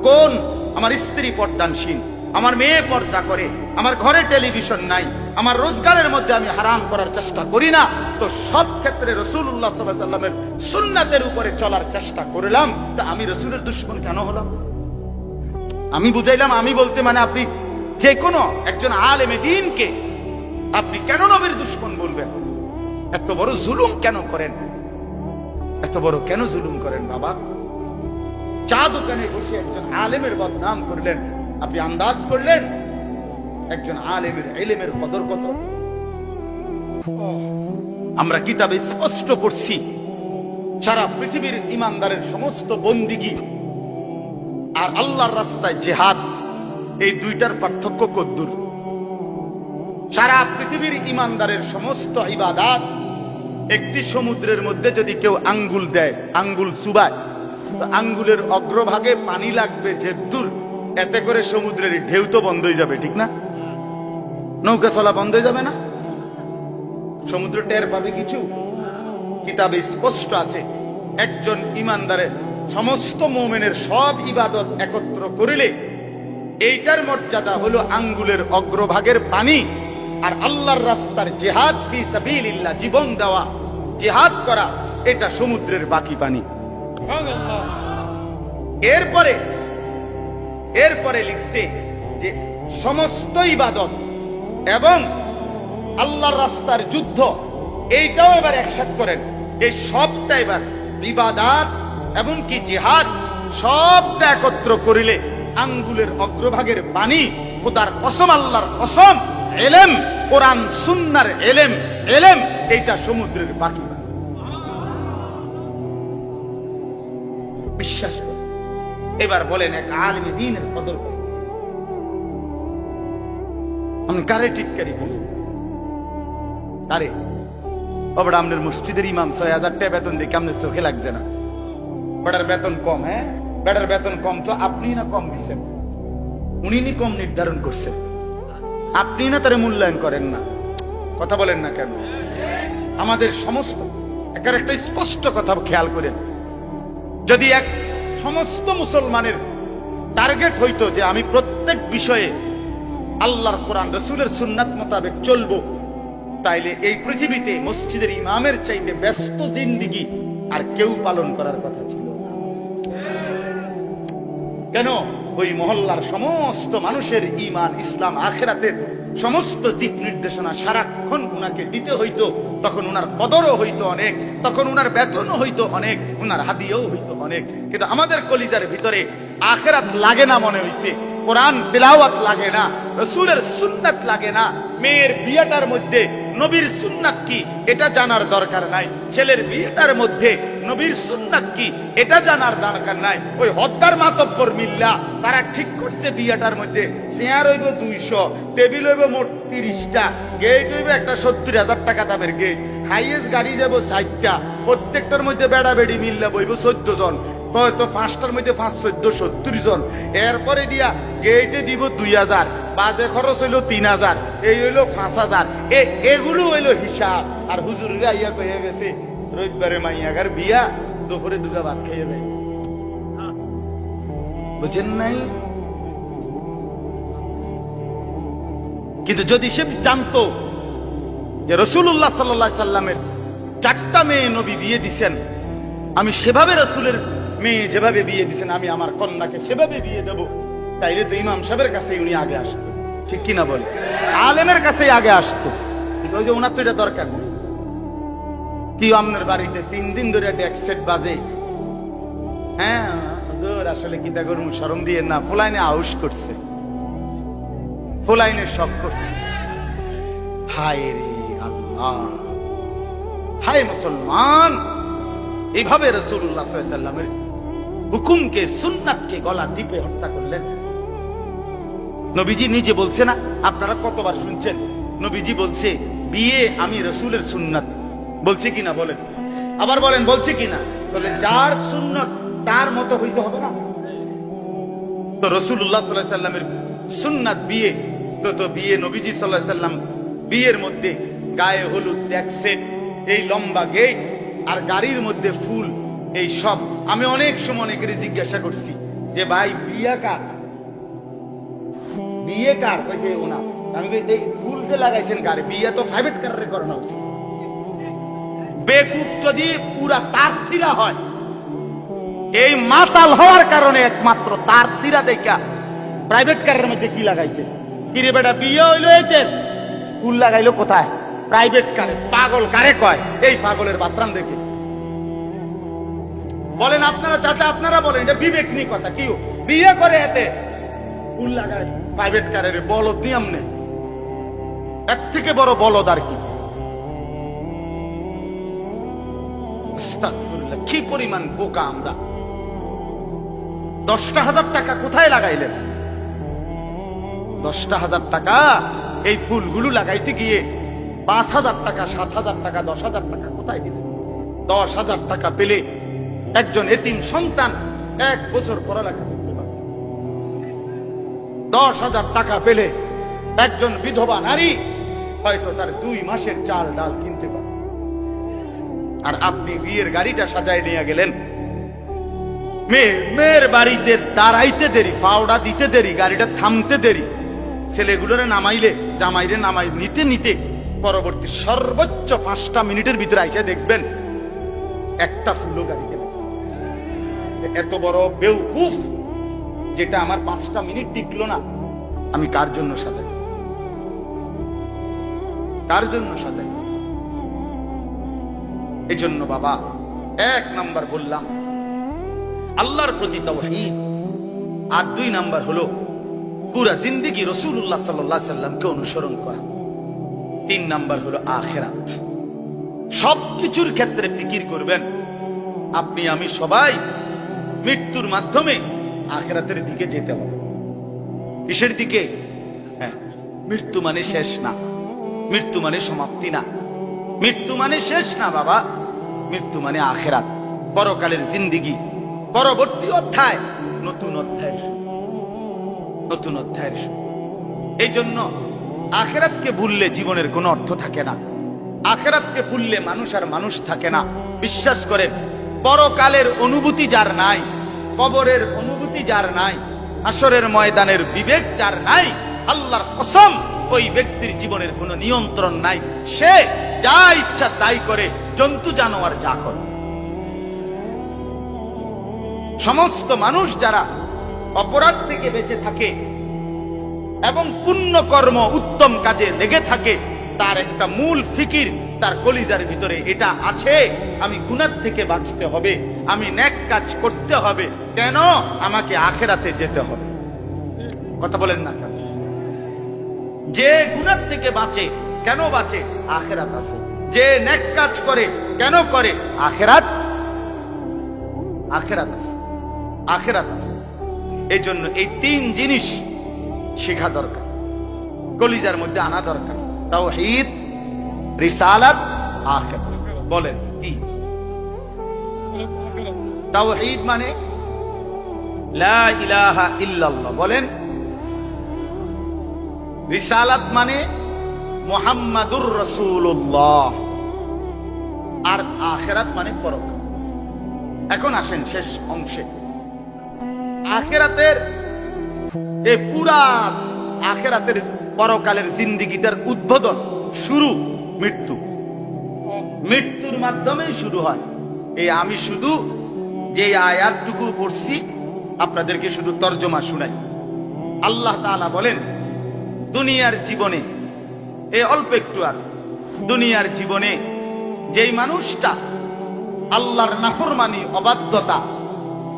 কোন আমার স্ত্রী পর্দানশীল, আমার মেয়ে পর্দা করে, আমার ঘরে টেলিভিশন নাই, আমার রোজগারের মধ্যে আমি হারাম করার চেষ্টা করি না, তো সব ক্ষেত্রে রাসূলুল্লাহ সাল্লাল্লাহু আলাইহি সাল্লামের সুন্নাতের উপরে চলার চেষ্টা করলাম, তা আমি রাসূলের দুশমন কেন হলাম? আমি বুঝাইলাম, আমি বলতে মানে আপনি যে কোনো একজন আলেমে দ্বীনকে আপনি কেন নবীর দুশমন বলবেন? এত বড় জুলুম কেন করেন? এত বড় কেন জুলুম করেন বাবা? চা দোকানে বসে একজন আলেমের বদনাম করলেন, আপনি আন্দাজ করলেন একজন আলেমের ইলমের কদর কত? আমরা কিতাবে স্পষ্ট পড়ছি, সারা পৃথিবীর ঈমানদারের সমস্ত বন্দিগি আর আল্লাহর রাস্তায় জিহাদ, এই দুইটার পার্থক্য কদ্দুর? সারা পৃথিবীর ঈমানদারের সমস্ত ইবাদত, একটি সমুদ্রের মধ্যে যদি কেউ আঙ্গুল দেয়, আঙ্গুল চুবায়, তো আঙ্গুলের অগ্রভাগে পানি লাগবে যে দূর, এতে করে সমুদ্রের ঢেউ তো বন্ধ হয়ে যাবে, ঠিক না? নৌকা চলা বন্ধ হয়ে যাবে না? সমুদ্র টের পাবে কিছু? কিতাবে স্পষ্ট আছে, একজন ঈমানদারের সমস্ত মুমিনের সব ইবাদত একত্র করিলে এইটার মর্যাদা হলো আঙ্গুলের অগ্রভাগের পানি। আর আল্লাহর রাস্তার জিহাদ ফি সাবিলিল্লাহ, জীবন দেওয়া, জিহাদ করা, এটা সমুদ্রের বাকি পানি। এরপরে লিখছে যে সমস্ত ইবাদত এবং আল্লাহর রাস্তার যুদ্ধ, এইটাও এবার একসাথে করেন। এই সবটা এবার ইবাদত এবং কি জিহাদ সবটা একত্র করিলে আঙ্গুলের অগ্রভাগের পানি, খোদার কসম, আল্লাহর কসম, ইলম, কোরআন সুন্নাহর ইলম, এইটা সমুদ্রের বাকি পানি। বিশ্বাস করে। এবার বলেন এক আলেমে দ্বীনের কদর করে আমি কারে টিটকারি বলি? কারে? ওটা আপনার মসজিদের ইমাম ৬,০০০ টাকা বেতন দিয়ে কেমন চোখে লাগছে না? বেটার বেতন কম, হ্যাঁ বেটার বেতন কম তো আপনি না কম দিচ্ছেন, উনি নি কম নির্ধারণ করছেন, আপনি না তারা মূল্যায়ন করেন না। কথা বলেন না কেন? আমাদের সমস্ত একটা স্পষ্ট কথা খেয়াল করেন, যদি এক সমস্ত মুসলমানের টার্গেট হইতো যে আমি প্রত্যেক বিষয়ে আল্লাহর কোরআন রসুলের সুন্নাত মোতাবেক চলবো, তাইলে এই পৃথিবীতে মসজিদের ইমামের চাইতে ব্যস্ত জিন্দিগি আর কেউ পালন করার কথা ছিল না। কেন? ওই মহল্লার সমস্ত মানুষের ঈমান, ইসলাম, আখিরাতের সমস্ত দিক নির্দেশনা সারাক্ষণ উনাকে দিতে হইতো। তখন উনার কদরও হইতো অনেক, তখন উনার বেতনও হইতো অনেক, উনার হাদিয়াও হইতো অনেক। কিন্তু আমাদের কলিজার ভিতরে আখিরাত লাগে না মনে হইছে, কোরআন তেলাওয়াত লাগে না, রাসূলের সুন্নাত লাগে না। মেয়ের বিয়েটার মধ্যে নবীর সুন্নাত কি এটা জানার দরকার নাই, ছেলের বিয়েটার মধ্যে নবীর সুন্নাত কি এটা জানার দরকার নাই। ওই হদ্দার মাতব্বর মিল্লা তারা ঠিক করছে বিয়েটার মধ্যে চেয়ার হইব ২০০, টেবিল হইব মোট ৩০টা, গেট হইব একটা ৭০,০০০ টাকা দামের গেট, হাইয়েস্ট গাড়ি যাব ৬০টা, প্রত্যেকটার মধ্যে বেড়া বেড়ি মিল্লা বইব ১৪ জন, তো ৫টার মধ্যে ৫, ১৪, ৭০ জন। এরপরে দিয়া গেটে দিব ২,০০০, বাজে খরচ হইলো ৩,০০০, এই হইলো ৫,০০০। এগুলো হইলো হিসাব। আর হুজুররা ইয়া কয়ে গেছে রবিবারে মাইয়াগার বিয়া, দুপুরে দুটা ভাত খাইয়ে দেয়। বুঝেন নাই? কিন্তু যদি সে জানতো যে রাসূলুল্লাহ সাল্লাল্লাহু আলাইহি সাল্লামের ৪টা মেয়ে নবী বিয়ে দিছেন, আমি সেভাবে রাসূলের মেয়ে যেভাবে বিয়ে দিছেন আমি আমার কন্যাকে সেভাবে বিয়ে দেব, তাইলে তো ইমাম সাহেবের কাছে উনি আগে আসতো। ঠিক কিনা বলে? আলেমের কাছে আগে আসতো। ওই যে ওনার তো এটা দরকার নেই। কি আপনার বাড়িতে ৩ দিন ধরে ডেক সেট বাজে, হ্যাঁ আসলে কিতা করুন, শরম দিয়ে না, ফুলাইনে আউশ করছে, ফুলাইনে শখ করছে। হায় রে আল্লাহ, হায় মুসলমান, এইভাবে রাসূলুল্লাহ সাল্লাল্লাহু আলাইহি সাল্লামের হুকুমকে, সুন্নাতকে গলা টিপে হত্যা করলেন। নবীজি নিজে বলছে না, আপনারা কতবার শুনছেন, নবীজি বলছে বিয়ে আমি রাসূলের সুন্নাত, বলছে কিনা বলেন? আবার বলেন বলছে কিনা? বলেন যার সুন্নাত তার মতো হইতে হবে না? তো রাসূলুল্লাহ সাল্লাল্লাহু আলাইহি সাল্লামের সুন্নাত বিয়ে, তো বিয়ে নবীজি সাল্লাল্লাহু আলাইহি সাল্লাম বিয়ের মধ্যে গায়ে হলুদ, ডেক সেট, এই লম্বা গেট আর গাড়ির মধ্যে ফুল, এই সব। আমি অনেক সময় অনেকেরই জিজ্ঞাসা করছি যে ভাই বিয়ে কার, বিয়ে কার? কইছে ওনা। আমি এই ফুল যে লাগাইছেন গাড়ি, বিয়ে তো প্রাইভেট কারে করানো উচিত। বেকুব যদি পুরা তার সিরা হয়, এই মাতাল হওয়ার কারণে একমাত্র তার সিরা দেখা প্রাইভেট কারের মধ্যে কি লাগাইছে? কিরে বেটা বিয়ে হইলো, এই ফুল লাগাইলো কোথায়? প্রাইভেট কারে। পাগল কারে কয়? এই পাগলের বাতরাম দেখে। বলেন আপনারা চাচা, আপনারা বলেন, এটা বিবেক নিয়ে কথা। কি বিয়ে করে এতে ফুল লাগায় প্রাইভেট কারের? বলদ নিয়ম নেই, এর থেকে বড় বলদ আর কি? আস্তাগফিরুল্লাহ, কি পরিমাণ বোকা আমরা! ১০,০০০ টাকা কোথায় লাগাইলেন? ১০,০০০ টাকা এই ফুলগুলো লাগাইতে গিয়ে ৫,০০০ টাকা, ৭,০০০ টাকা, ১০,০০০ টাকা কোথায় দিলেন? ১০,০০০ টাকা পেলে একজন এতিম সন্তান ১ বছর পড়ালেখা করতে পারে। ১০,০০০ টাকা পেলে একজন বিধবা নারী হয়তো তার ২ মাসের চাল ডাল কিনতে পারে। আর আপনি বিয়ের গাড়িটা সাজায় নিয়ে গেলেন, মেয়ের বাড়িতে দাঁড়াইতে দেরি, পাওড়া দিতে দেরি, গাড়িটা থামতে দেরি, ছেলেগুলোরে নামাইলে, জামাইরে নামাই নিতে নিতে পরবর্তী সর্বোচ্চ ৫টা মিনিটের ভিতরে আইসা দেখবেন একটা ফুলও গাড়িতে। এত বড় বেউকুফ যেটা আমার ৫টা মিনিট টিকলো না, আমি কার জন্য সাজাই? কার জন্য সাজাই? এই জন্য বাবা, ১ নাম্বার বললাম আল্লাহর প্রতি তাওহীদ, আর ২ নাম্বার হলো পুরা জিন্দেগি রাসূলুল্লাহ সাল্লাল্লাহু আলাইহি সাল্লামকে অনুসরণ করা। ৩ নাম্বার হলো আখিরাত। সবকিছুর ক্ষেত্রে ফিকির করবেন। আপনি আমি সবাই মৃত্যুর মাধ্যমে আখিরাতের দিকে যেতে হবে। কিসের দিকে? হ্যাঁ, মৃত্যু মানে শেষ না, মৃত্যু মানে সমাপ্তি না, মৃত্যু মানে শেষ না বাবা। মৃত্যু মানে আখিরাত, পরকালের জিন্দেগি, পরবর্তী অধ্যায়, নতুন অধ্যায়ের শুরু, নতুন অধ্যায়ের শুরু। এই জন্য আখিরাতকে ভুললে জীবনের কোনো অর্থ থাকে না। আখিরাতকে ভুললে মানুষ আর মানুষ থাকে না। বিশ্বাস করেন, পরকালের অনুভূতি যার নাই, কবরের অনুভূতি যার নাই, হাসরের ময়দানের বিবেক যার নাই, আল্লাহর কসম ওই ব্যক্তির জীবনের কোনো নিয়ন্ত্রণ নাই। সে যা ইচ্ছা তাই করে, জন্তু জানোয়ার যা করে। সমস্ত মানুষ যারা অপরাধ থেকে বেঁচে থাকে এবং পুণ্য কর্ম উত্তম কাজে লেগে থাকে, তার একটা মূল ফিকির তার কলিজার ভিতরে এটা আছে, আমি গুনাহ থেকে বাঁচতে হবে, আমি নেক কাজ করতে হবে। কেন? আমাকে আখিরাতে যেতে হবে। কথা বলেন না কেন? যে গুনাহ থেকে বাঁচে, কেন বাঁচে? আখিরাত আছে। যে নেক কাজ করে, কেন করে? আখিরাত, আখিরাত আছে, আখিরাত আছে। এই জন্য এই তিন জিনিস শেখা দরকার, কলিজার মধ্যে আনা দরকার। তাওহীদ, রিসালাত, আখিরাত। বলেন কি? তাওহীদ মানে লা ইলাহা ইল্লাল্লাহ বলেন। রিসালাত মানে মুহাম্মাদুর রাসূলুল্লাহ। আর আখিরাত মানে পরকাল। এখন আসেন শেষ অংশে। আখিরাতের এই পুরা আখিরাতের পরকালের জিন্দেগিটার উদ্বোধন, শুরু মৃত্যু। মৃত্যুর মাধ্যমে শুরু হয়। এই আমি শুধু যে আয়াতটুকু পড়ছি আপনাদেরকে শুধু তর্জমা শুনাই। আল্লাহ তাআলা বলেন, দুনিয়ার জীবনে, এই অল্প একটু আর দুনিয়ার জীবনে যেই মানুষটা আল্লাহর নাফরমানি, অবাধ্যতা,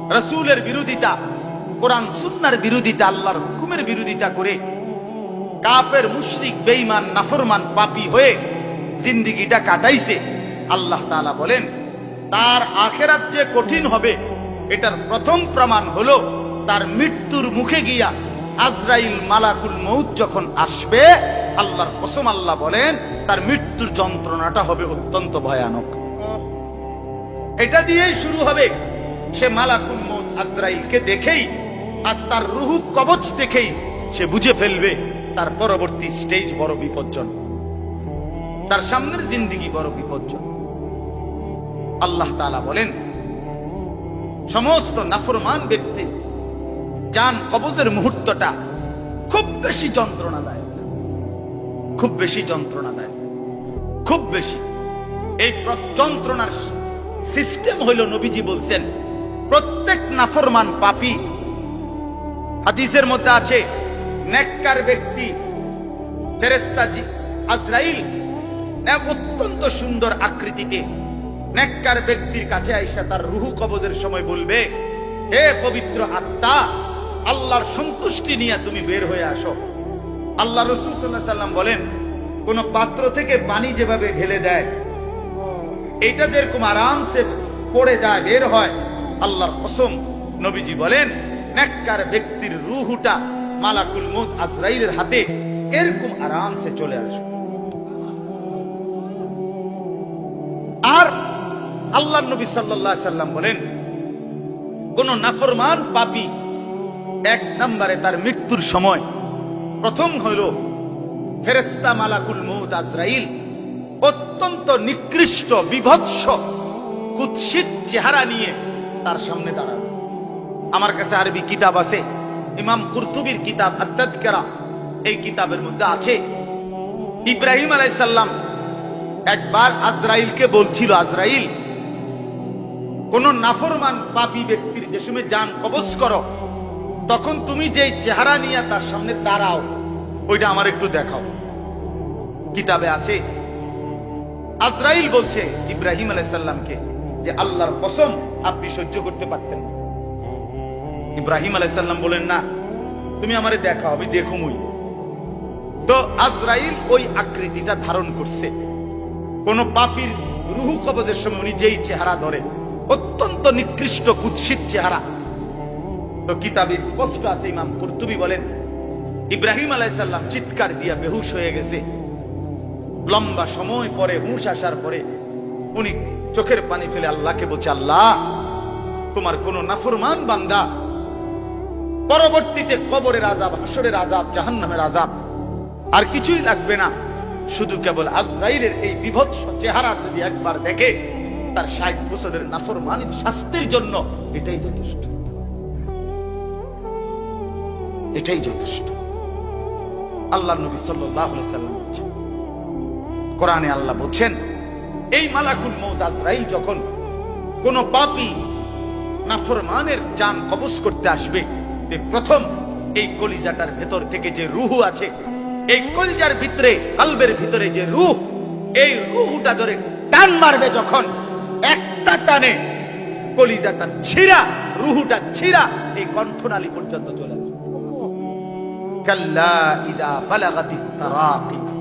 রাসূলের বিরোধিতা, কোরআন সুন্নাহর বিরোধিতা, আল্লাহর হুকুমের বিরোধিতা করে কাফের, মুশরিক, বেঈমান, নাফরমান, পাপী হয়ে জিন্দেগিটা কাটাইছে, আল্লাহ তাআলা বলেন তার আখিরাত যে কঠিন হবে এটার প্রথম প্রমাণ হলো তার মৃত্যুর মুখে গিয়া আজরাইল, মালাকুল মউত যখন আসবে, আল্লাহর কসম আল্লাহ বলেন তার মৃত্যুর যন্ত্রণাটা হবে অত্যন্ত ভয়ানক। এটা দিয়েই শুরু হবে। সে মালাকুল মউত আজরাইলকে দেখেই আর তার রূহ কবজ দেখেই সে বুঝে ফেলবে তার পরবর্তী স্টেজ বড় বিপজ্জনক, তার সামনের জিন্দেগি বড় বিপজ্জনক। আল্লাহ তাআলা বলেন সমস্ত নাফরমান ব্যক্তি জান কবজের মুহূর্তটা খুব বেশি যন্ত্রণাদায়ক, খুব বেশি যন্ত্রণাদায়ক, খুব বেশি। এই যন্ত্রণার সিস্টেম হইল, নবীজি বলছেন প্রত্যেক নাফরমান পাপী, হাদিসের মধ্যে আছে নেককার ব্যক্তি ফেরেশতা আজরাইল অত্যন্ত সুন্দর আকৃতিতে নেককার ব্যক্তির কাছে আইসা তার রূহ কবজের সময় বলবে, হে পবিত্র আত্মা, আল্লাহর সন্তুষ্টি নিয়ে তুমি বের হয়ে আসো। আল্লাহ রাসূল সাল্লাল্লাহু আলাইহি সাল্লাম বলেন, কোন পাত্র থেকে পানি যেভাবে ঢেলে দেয়, এটা যেরকম আরামসে পড়ে যায়, বের হয়, আল্লাহর কসম নবীজি বলেন নেককার ব্যক্তির রূহটা মালাকুল মউত আজরাইলের হাতে এরকম আরামসে চলে আসে। আর আল্লাহর নবী সাল্লাল্লাহু আলাইহি সাল্লাম বলেন কোন নাফরমান পাপী এক নম্বরে তার মৃত্যুর সময় প্রথম হইল ফেরেশতা মালাকুল মউত আজরাইল অত্যন্ত নিকৃষ্ট, বিভৎস, কুৎসিত চেহারা নিয়ে তার সামনে দাঁড়াবে। আমার কাছে আরবি কিতাব আছে, ইমাম কুরতুবীর কিতাব আত-তাযকিরা, এই কিতাবের মধ্যে আছে ইব্রাহিম আলাইহিস সালাম একবার আজরাইলকে বলছিল, আজরাইল, কোন নাফরমান পাপী ব্যক্তির যে সময় জান কবজ করো তখন তুমি যে চেহারা নিয়ে তার সামনে দাঁড়াও ওইটা আমার একটু দেখাও। কিতাবে আছে। আজরাইল বলছে ইব্রাহিম আলাইহিস সালামকে যে আল্লাহর কসম আপনি সহ্য করতে পারতেন না। ইব্রাহিম আলাইহিস সালাম বলেন, না, তুমি আমারে দেখাও, আমি দেখুমই। তো আজরাইল ওই আকৃতিটা ধারণ করছে। কোন পাপীর রূহ কবজের সময় উনি যেই চেহারা ধরে, অত্যন্ত নিকৃষ্ট, কুৎসিত চেহারা, তো কিতাবে স্পষ্ট আছে, ইমাম কুরতুবী বলেন ইব্রাহিম আলাইহিস সালাম চিৎকার দিয়া বেহুশ হয়ে গেছে। লম্বা সময় পরে হুঁশ আসার পরে উনি চোখের পানি ফেলে আল্লাহকে বলছে, আল্লাহ তোমার কোন নাফরমান বান্দা পরবর্তীতে কবরের আযাব, হাসরের আযাব, জাহান্নামের আযাব আর কিছুই লাগবে না, শুধু কেবল আজরাইলের এই বিভৎস চেহারা যদি একবার দেখে তার 60 বছরের নাফরমানির শাস্তির জন্য এটাই যথেষ্ট, এটাই যথেষ্ট। আল্লাহ নবী সাল্লাল্লাহু আলাইহি সাল্লাম বলেছেন, কোরআনে আল্লাহ বলেন, এই মালাকুল মউত আজরাইল যখন কোন পাপী নাফরমানের জান কবজ করতে আসবে, প্রথম এই কলিজাটার ভেতর থেকে যে রূহ আছে, এই কলিজার ভিতরে, কলবের ভিতরে যে রূহ, এই রূহটা ধরে টান মারবে, যখন একটা টানে কলিজাটা ছিঁড়া, রূহটা ছিঁড়া এই কণ্ঠনালী পর্যন্ত চলে আসবে। কাল্লা ইযা বালাগাতিত তারাকিয়া,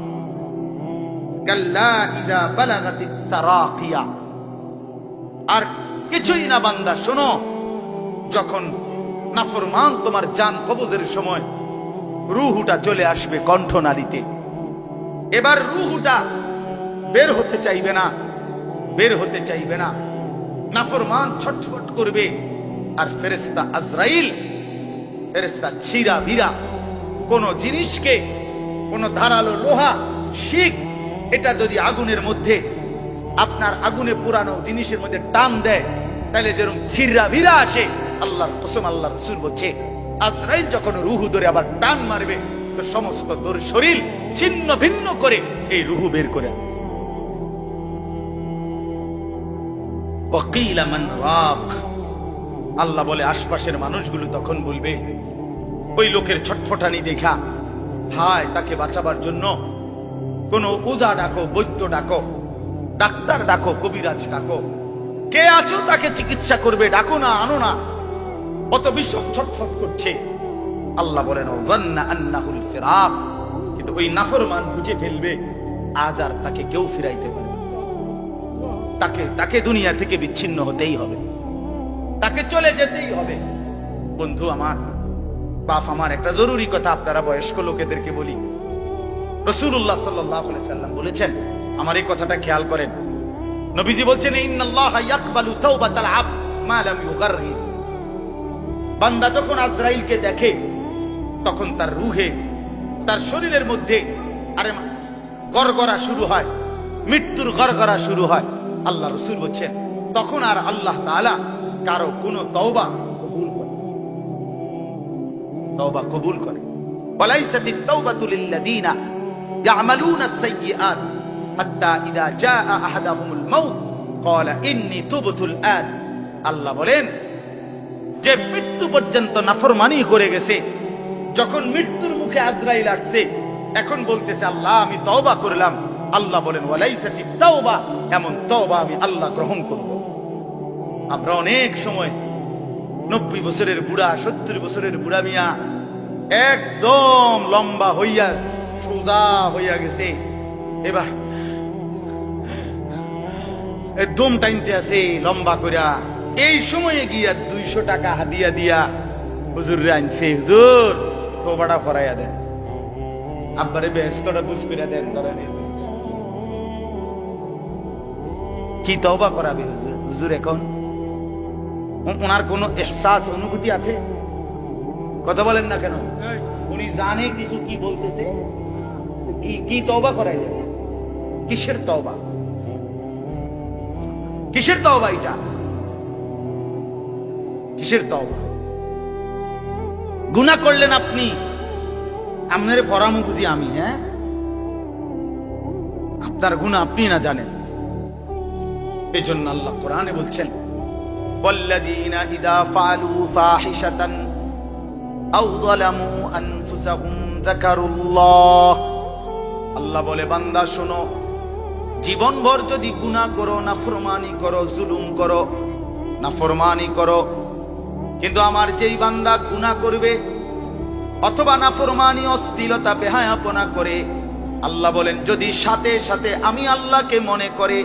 কাল্লা ইযা বালাগাতিত তারাকিয়া। আর কিছুই না বান্দা, শোনো, যখন নাফরমান তোমার জান কবজের সময় রূহটা চলে আসবে কণ্ঠনালীতে, এবার রূহটা বের হতে চাইবে না, বের হতে চাইবে না, নাফরমান ছটফট করবে। আর ফেরেশতা আজরাইল, ফেরেশতা ছিঁড়া ভিড়া কোন জিনিসকে, কোন ধারালো লোহা, শিক, এটা যদি আগুনের মধ্যে, আপনার আগুনে পুরানো জিনিসের মধ্যে টান দেয়, তাহলে যেরকম ছিঁড়া ভিড়া আসে, আল্লাহর কসম, আল্লাহর রাসূল বলছে, আজরাইল যখন রূহ ধরে আবার টান মারবে, তো সমস্ত তোর শরীর ছিন্ন ভিন্ন করে এই রূহ বের করে। ওয়াকিলা মান রাক, আল্লাহ বলে আশপাশের মানুষগুলো তখন বলবে, ওই লোকের ছটফটানি দেখা, হায়, তাকে বাঁচাবার জন্য কোন ওঝা ডাকো, বৈদ্য ডাকো, ডাক্তার ডাকো, কবিরাজ ডাকো, কে আছো তাকে চিকিৎসা করবে, ডাকো না, আনো না, অত বিষম ছটফট করছে। আল্লাহ বলেন, ওয়ান্না আন্নাহুল ফিরাক, কিন্তু ওই নাফরমান বুঝে ফেলবে আজ আর তাকে কেউ ফিরাইতে পারবে, তাকে দুনিয়া থেকে বিচ্ছিন্ন হতেই হবে, তাকে চলে যেতেই হবে। বন্ধু আমার, বাপ আমার, একটা জরুরি কথা আপনারা বয়স্ক লোকেদেরকে বলি। রাসূলুল্লাহ সাল্লাল্লাহু আলাইহি সাল্লাম বলেছেন, আমার এই কথাটা খেয়াল করেন, নবীজি বলছেন, ইন্নাল্লাহা ইয়াকবালু তাওবাতাল আবদ মা লাম ইউগাররির। বান্দা যখন আজরাইলকে দেখে, তখন তার রূহে, তার শরীরের মধ্যে আরে গড়গড়া শুরু হয়, মৃত্যুর গড়গড়া শুরু হয়। আল্লাহ রাসূল বলছেন, তখন আর আল্লাহ তাআলা কারো কোনো তওবা কবুল করে, তওবা কবুল করে। ওয়ালাইসাতিত তাওবাতু লিল্লাযিনা ইয়ামালুনা আস-সাইয়্যাত হাত্তা ইযা জাআ আহাদাহুমুল মাউত ক্বালা ইন্নী তুবতুল আন। আল্লাহ বলেন, যে মৃত্যু পর্যন্ত নাফরমানি করে গেছে, যখন মৃত্যুর মুখে আজরাইল আসছে, এখন বলতেছে, আল্লাহ আমি তওবা করলাম। আল্লাহ বলেন, ওয়ালাইসাতিত তাওবা, এমন তওবা আমি আল্লাহ গ্রহণ করব। আমরা অনেক সময় 90 বছরের বুড়া, 70 বছরের বুড়া মিয়া একদম লম্বা হইয়া সোজা হইয়া গেছে, এবার একদম টাইনতে আছে লম্বা কইরা, এই সময়ে গিয়া 200 টাকা হাদিয়া দিয়া হুজুর আনছে, হুজুর তওবাটা করাইয়া দেন, আব্বারে বেহেশতটা বুঝ কইরা দেন, ধরেন কি তওবা করাবে হুজুর? হুজুর এখন ওনার কোন ইহসাস, অনুভূতি আছে? কথা বলেন না কেন? উনি জানে কিছু কি বলতেছে, কি তওবা করাইলেন? কিসের তওবা? কিসের তওবা এটা? কিসের তওবা? গুনাহ করলেন আপনি, আপনার ফরামু বুঝি আমি, হ্যাঁ, আপনার গুনাহ আপনি না জানেন। এজন্য আল্লাহ কোরআনে বলছেন, ওয়াল্লাযীনা ইযা ফাআলু ফাহিশাতান আও যালামু আনফুসাহুম যাকারুল্লাহ। আল্লাহ বলে, বান্দা শোনো, জীবনভর যদি গুনাহ করো, নাফরমানি করো, জুলুম করো, নাফরমানি করো, কিন্তু আমার যেই বান্দা গুনাহ করবে অথবা নাফরমানি, অশ্লীলতা, বেহায়াপনা করে, আল্লাহ বলেন যদি সাথে সাথে আমি আল্লাহকে মনে করে,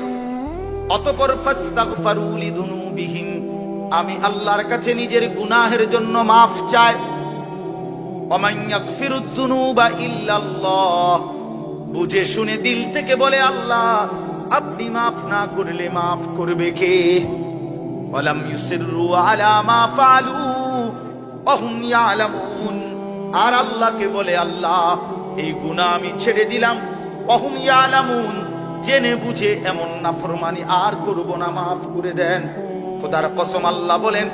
অতঃপর ফাস্তাগফারু লিযুনুবিহিম, আমি আল্লাহর কাছে নিজের গুনাহের জন্য মাফ চাই। ওমান ইয়াগফিরুয যুনুবা ইল্লাল্লাহ, বুঝে শুনে দিল থেকে বলে আল্লাহ আপনি মাফ না করলে মাফ করবে কে? ওয়ালাম ইউসিররু আলা মা ফাআলু ওয়া হুম ইয়ালামুন, আর আল্লাহকে বলে আল্লাহ এই গুনাহ আমি ছেড়ে দিলাম, ওয়া হুম ইয়ালামুন, জেনে বুঝে এমন নাফরমানি আর করব না, মাফ করে দেন। খোদার কসম আল্লাহ বলেন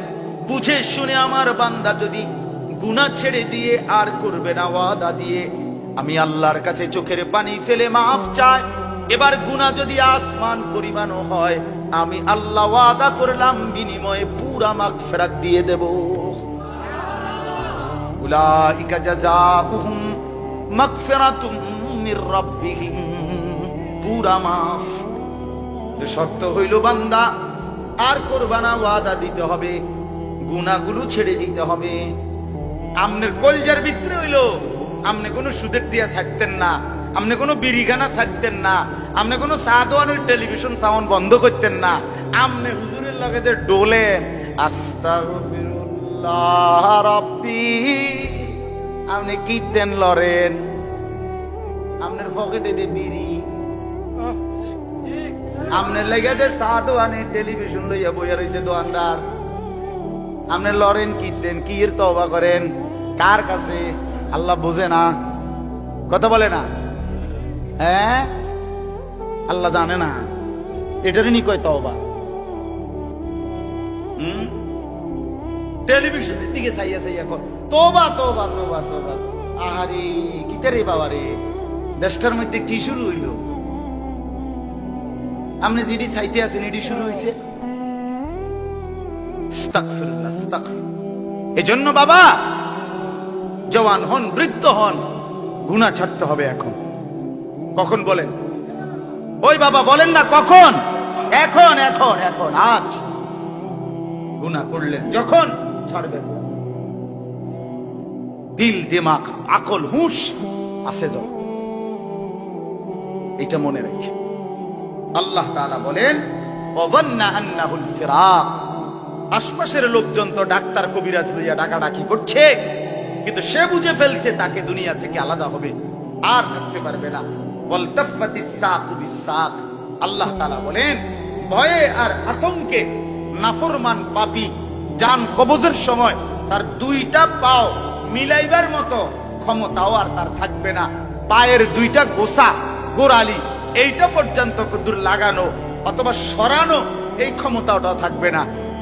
বুঝে শুনে আমার বান্দা যদি গুনাহ ছেড়ে দিয়ে আর করবে না ওয়াদা দিয়ে, আমি আল্লাহর কাছে চোখের পানি ফেলে মাফ চাই। এবার গুনাহ যদি আসমান পরিমাণও হয়, আমি আল্লাহ ওয়াদা করলাম বিনিময়ে পুরা মাগফিরাত দিয়ে দেব। উলাইকা জাযাউহুম মাগফিরাতুম মির রাব্বিহিম, পুরা মাফ। তো শর্ত হইল বান্দা আর করবা না, ওয়াদা দিতে হবে, গুনাহগুলো ছেড়ে দিতে হবে। আমনের কলজার ভিতরে হইলো আমনে কোনো সুদের টিয়া ছাড়তেন না, আমনে কোনো বিড়িখানা ছাড়তেন না, আমনে কোনো সাদওয়ানের টেলিভিশন সাউন্ড বন্ধ করতেন না, আমনে হুজুরের লগে যে ডোলেন আস্তাগফিরুল্লাহ রাব্বি, আমনে কীর্তন লরেন, আমনের পকেটে দে বিড়ি, আমনের লেগে যে সাদওয়ানের টেলিভিশন লইয়া বইয়া রইছে দোকানদার, আমনে লরেন কীর্তন, কি এর তওবা করেন কার কাছে? আল্লাহ বুঝে না, কথা বলে না, হ্যাঁ আল্লাহ জানে না, এটারই নি কয় তওবা। টেলিভিশনের দিকে চাইয়া চাইয়া কর তওবা তওবা তওবা তওবা। আহারে কিতারে বাবা রে, দেশটার মধ্যে কি শুরু হইল? আপনি যেটি চাইতে আছেন এটি শুরু হয়েছে। আস্তাগফিরুল্লাহ, আস্তাগফিরুল্লাহ। এজন্য বাবা জওয়ান হন, বৃদ্ধ হন, গুনাহ ছাড়তে হবে এখন। কখন বলেন? ওই বাবা বলেন না কখন? এখন এখন এখন, আজ। গুনাহ করলেন যখন ছাড়বেন, দিল দিমাগ আকল হুঁশ আছে যখন, এটা মনে রেখে। আল্লাহ তাআলা বলেন ওয়াযান্না আন্নাহুল ফিরাক, আশপাশের লোকজন তো ডাক্তার কবিরাজ লইয়া ডাকাডাকি করছে, কিন্তু সে বুঝে ফেলছে তাকে দুনিয়া থেকে আলাদা হবে, আর থাকতে পারবে না। ওয়ালতাফাতিস সাকু বিসাক, আল্লাহ তাআলা বলেন ভয়ে আর আতঙ্কে নাফরমান পাপী জান কবজের সময় তার দুইটা পাও মিলাইবার মতো ক্ষমতাও আর তার থাকবে না। পায়ের দুইটা গোসা গোড়ালি এইটা পর্যন্ত দূর লাগানো অথবা সরানো এই ক্ষমতাটা থাকবে না।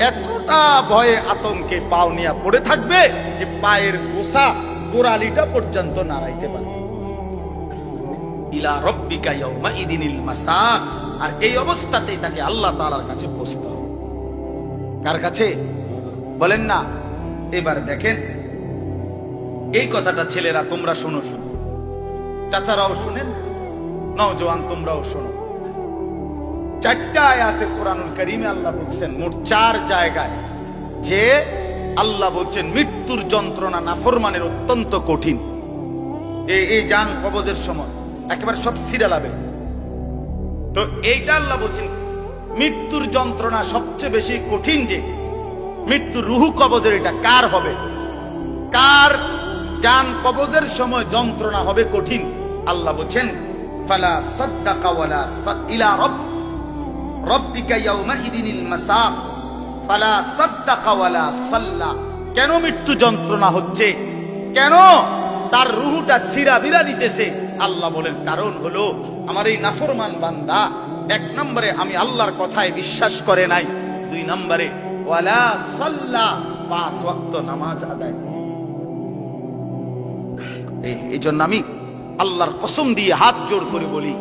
এতটা ভয়ে আতঙ্কে পাও নিয়ে পড়ে থাকবে যে পায়ের গোসা গোড়ালিটা পর্যন্ত নাড়াইতে পারবে। ইলা রাব্বিকা ইয়াউমা ইদিনিল মাসাক, আর এই অবস্থাতেই তাকে আল্লাহ তাআলার কাছে পৌঁছতে হবে। কার কাছে বলেন না? এবার দেখেন এই কথাটা ছেলেরা তোমরা শোনো, শুনো, চাচারাও শুনেন, নওজোয়ান তোমরাও শোনো। চারটা আয়াতে কোরআনুল কারীমে আল্লাহ বলছেন, মোট 4 জায়গায়, যে আল্লাহ বলছেন মৃত্যুর যন্ত্রণা নাফরমানের অত্যন্ত কঠিন। এই জান কবজের সময় একেবারে সব সিরালাবে। তো এইটা আল্লাহ বলছেন মৃত্যুর যন্ত্রণা সবচেয়ে বেশি কঠিন, যে মৃত্যুর রুহু কবজের এটা কার হবে, কার জান কবজের সময় যন্ত্রণা হবে কঠিন। আল্লাহ বলছেন ফালা সাদ্দাকা ওয়ালা ইলা রাব্বিকা ইয়াউমা ইদিনিল মাসাক ফালা সাদ্দাকা ওয়ালা সাল্লা। কেন মৃত্যু যন্ত্রণা হচ্ছে, কেন তার রুহুটা ছিঁড়াবিরা দিতেছে? আল্লাহ বলেন কারণ হলো আমার এই নাফরমান বান্দা 1 নম্বরে আমি আল্লাহর কথায় বিশ্বাস করে নাই, 2 নম্বরে ওয়ালা সাল্লা 5 ওয়াক্ত নামাজ আদায়। এই জন্য আমি আল্লাহর কসম দিয়ে হাত জোড় করে বলি,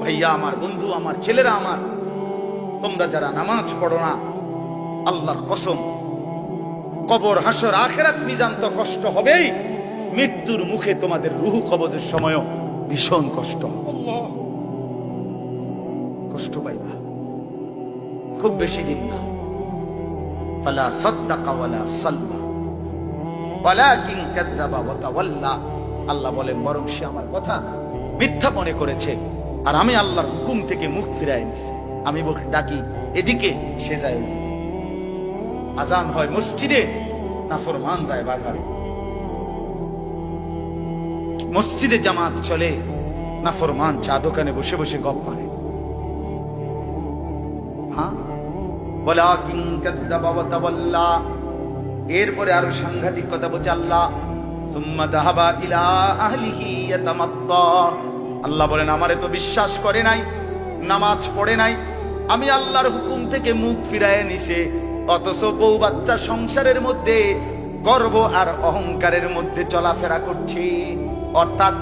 ভাইয়া আমার, বন্ধু আমার, ছেলেরা আমার, তোমরা যারা নামাজ পড়ো না, আল্লাহর কসম কবর হাসর আখিরাত মিজান তো কষ্ট হবেই, মৃত্যুর মুখে তোমাদের রুহু কবজের সময়ও ভীষণ কষ্ট, কষ্ট পাইবা, খুব বেশি দিন না। ফালা সাদ্দাকা ওয়ালা সাল্লা ওয়ালাকিন কাযাবা ওয়া তাওয়াল্লা। আল্লাহ বলেন বরং সে আমার কথা মিথ্যা মনে করেছে, আর আমি আল্লাহর হুকুম থেকে মুখ ফিরাই নিছি। আমি ডাকি এদিকে, সে যায় ওদিকে। আজান হয় মসজিদে, নাফরমান যায় বাজারে। মসজিদে জামাত চলে, নাফরমান চা দোকানে বসে বসে গপ মারে। হ্যাঁ, ওয়ালাকিন কাযযাবা ওয়া তাওয়াল্লা। এরপরে আরো সাংঘাতিক কথা বলছে আল্লাহ, সুম্মা যাহাবা ইলা আহলিহি ইয়াতামাত্তা। আল্লাহ বলেন আমারে তো বিশ্বাস করে নাই, নামাজ পড়ে নাই, আমি আল্লাহর হুকুম থেকে মুখ ফিরায় নিছে, অথচ বউ বাচ্চা সংসারের মধ্যে গর্ব আর অহংকারের মধ্যে চলাফেরা করছে। অর্থাৎ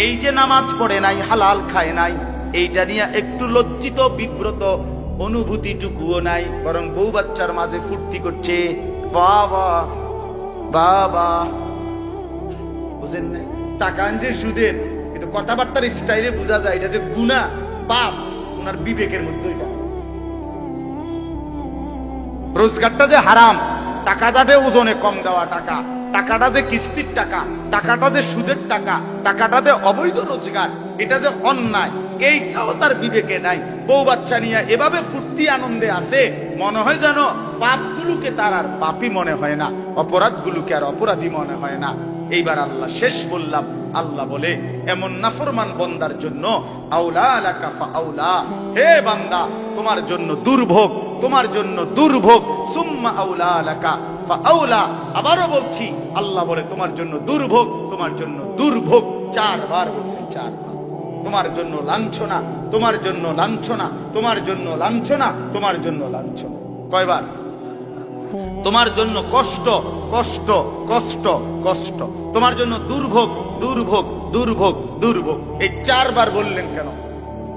এই যে নামাজ পড়ে নাই, হালাল খায় নাই, এইটা নিয়ে একটু লজ্জিত বিব্রত অনুভূতিটুকুও নাই, বরং বউ বাচ্চার মাঝে ফুর্তি করছে। বাবা বাবা, বুঝেন না? টাকা আনছে সুদের, কিন্তু কথাবার্তার স্টাইলে বোঝা যায় এটা যে গুনাহ পাপ ওনার বিবেকের মধ্যে। রোজগারটা যে হারাম, টাকাটা যে ওজনে কম দেওয়া টাকা, টাকাটা যে কিস্তির টাকা, টাকাটা যে সুদের টাকা, টাকাটা যে অবৈধ রোজগার, এটা যে অন্যায়, এইটাও তার বিবেকে নাই। বউ বাচ্চা নিয়ে এভাবে ফুর্তি আনন্দে আছে, মনে হয় যেন পাপগুলোকে তার আর পাপই মনে হয় না, অপরাধগুলোকে আর অপরাধী মনে হয় না। এইবার আল্লাহ শেষ বললাম, আল্লাহ বলে এমন নাফরমান বান্দার জন্য আউলা লাকা ফাআউলা, হে বান্দা তোমার জন্য দুর্ভোগ, তোমার জন্য দুর্ভোগ। সুম্মা আউলা লাকা ফাআউলা, আবারও বলছি আল্লাহ বলে তোমার জন্য দুর্ভোগ, তোমার জন্য দুর্ভোগ। 4 বার বলছেন, 4 বার। তোমার জন্য লাঞ্ছনা, তোমার জন্য লাঞ্ছনা, তোমার জন্য লাঞ্ছনা, তোমার জন্য লাঞ্ছনা। কয়বার? তোমার জন্য কষ্ট, কষ্ট, কষ্ট, কষ্ট। তোমার জন্য দুর্ভোগ, দুর্ভোগ, দুর্ভোগ, দুর্ভোগ। এই 4 বার বললেন কেন?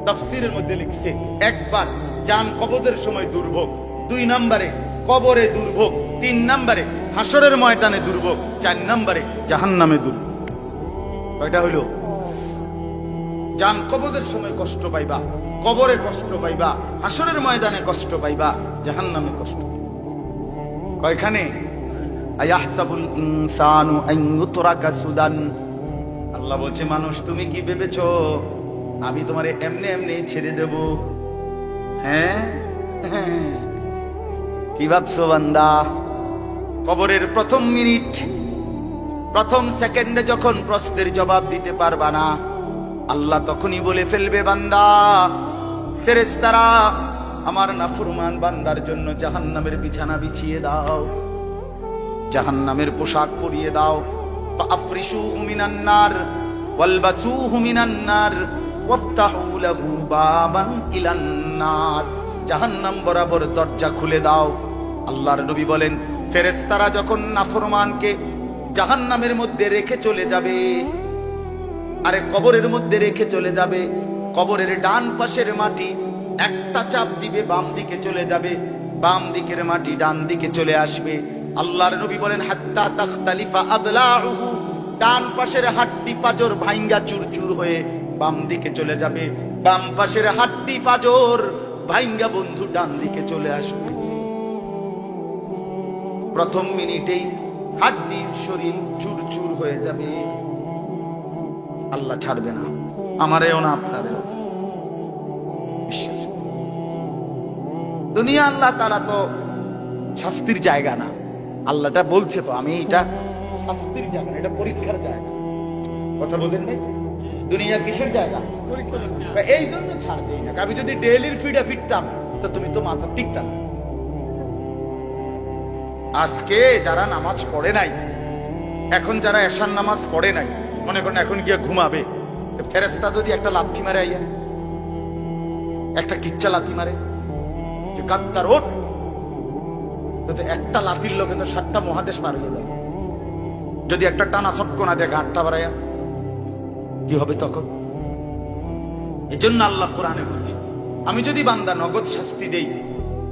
তাফসীরের মধ্যে লিখছে, একবার জান কবজের সময় দুর্ভোগ, 2 নম্বরে কবরে দুর্ভোগ, 3 নম্বরে হাসরের ময়দানে দুর্ভোগ, 4 নম্বরে জাহান্নামে দুর্ভোগ। কয়টা হইল? জান কবজের সময় কষ্ট পাইবা, কবরে কষ্ট পাইবা, হাসরের ময়দানে কষ্ট পাইবা, জাহান্নামে কষ্ট। কয়খানে? আয়াহসাবুল ইনসানু আন ইউতরাকা সুদান। আল্লাহ বলছে মানুষ তুমি কি ভেবেছো আমি তোমারে এমনি এমনি ছেড়ে দেব? হ্যাঁ, কি ভাবছো বান্দা? কবরের প্রথম মিনিট, প্রথম সেকেন্ডে যখন প্রশ্নের জবাব দিতে পারবা না, আল্লাহ তখনই বলে ফেলবে বান্দা, ফেরেশতারা আমার নাফরমান বান্দার জন্য জাহান্নামের বিছানা বিছিয়ে দাও, জাহান্নামের পোশাক পরিয়ে দাও। ফাআফরিশুহু মিনান নার ওয়ালবাসুহু মিনান নার ওয়াফতাহু লাহু বাবান ইলান নার। জাহান্নাম বরাবর দরজা খুলে দাও। আল্লাহর নবী বলেন ফেরেশতারা যখন নাফরমানকে জাহান্নামের মধ্যে রেখে চলে যাবে, আরে কবরের মধ্যে রেখে চলে যাবে, কবরের ডান পাশের মাটি একটা চাপ দিবে বাম দিকে চলে যাবে, বাম দিকের মাটি ডান দিকে চলে আসবে। আল্লাহর নবী বলেন হাত্তা তাখতালিফা আদলাউহু, ডান পাশের হাড্ডি পাঁজর ভাঙ্গা চুরচুর হয়ে বাম দিকে চলে যাবে, বাম পাশের হাড্ডি পাঁজর ভাঙ্গা বন্ধু ডান দিকে চলে আসবে। প্রথম মিনিটেই হাড্ডির শরীর চুরচুর হয়ে যাবে। আল্লাহ ছাড়বে না, আমারেও না আপনারেও। বিশ্বাস দুনিয়া আল্লাহ তাআলা তো শাস্তির জায়গা না। আল্লাহটা বলছে তো আমি এটা শাস্তির জায়গা, এটা পরীক্ষার জায়গা। কথা বোঝেন নাই? দুনিয়া কিসের জায়গা? এই জন্য ছাড় দেই না। আমি যদি ডেইলির ফিডে ফিরতাম তো তুমি তো মাথা টিকতাম। আজকে যারা নামাজ পড়ে নাই, এখন যারা এশার নামাজ পড়ে নাই, মনে করেন এখন গিয়ে ঘুমাবে, ফেরেশতা যদি একটা লাথি মারে, আইয়া একটা কিচ্ছা লাথি মারে যে গাদ্দার ওঠ, একটা লাথির লোকে তো 7টা মহাদেশ পার হয়ে যাবে। যদি একটা টানা চটকনা দিয়ে ঘাটটা বাড়াইয়া কি হবে তখন? এজন্য আল্লাহ কোরআনে বলছে আমি যদি বান্দা নগদ শাস্তি দেই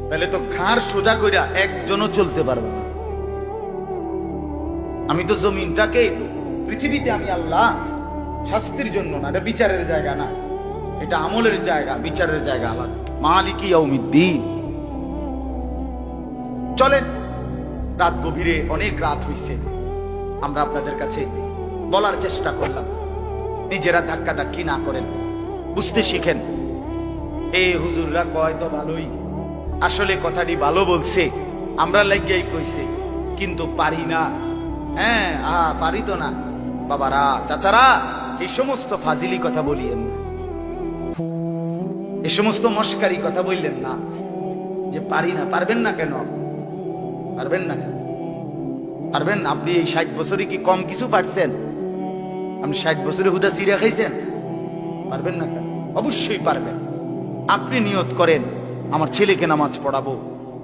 তাহলে তো ঘাড় সোজা কইরা একজনও চলতে পারবে না। আমি তো জমিনটাকে, পৃথিবীতে আমি আল্লাহ শাস্তির জন্য না, এটা বিচারের জায়গা না, এটা আমলের জায়গা, বিচারের জায়গা আলাদা। মালিকি ইয়াউমিদ্দিন। চলেন, রাত গভীরে, অনেক রাত হইছে, আমরা আপনাদের কাছে বলার চেষ্টা করলাম, নিজেরা ধাক্কা ধাক্কি না করেন, বুঝতে শিখেন। এই হুজুররা কয় তো ভালোই, আসলে কথাটি ভালো বলছে, আমরা লেগেই কইছে, কিন্তু পারি না। হ্যাঁ, পারি তো না। বাবারা, চাচারা, এই সমস্ত ফাজিলি কথা বলিয়েন না, এই সমস্ত মস্কারি কথা বললেন না যে পারি না। পারবেন না কেন? পারবেন না কেন? পারবেন না। আপনি এই 60 বছরে কি কম কিছু পারছেন? আপনি 60 বছরে হুদা চিড়া খাইছেন? পারবেন না কেন? অবশ্যই পারবেন। আপনি নিয়ত করেন, আমার ছেলেকে নামাজ পড়াবো,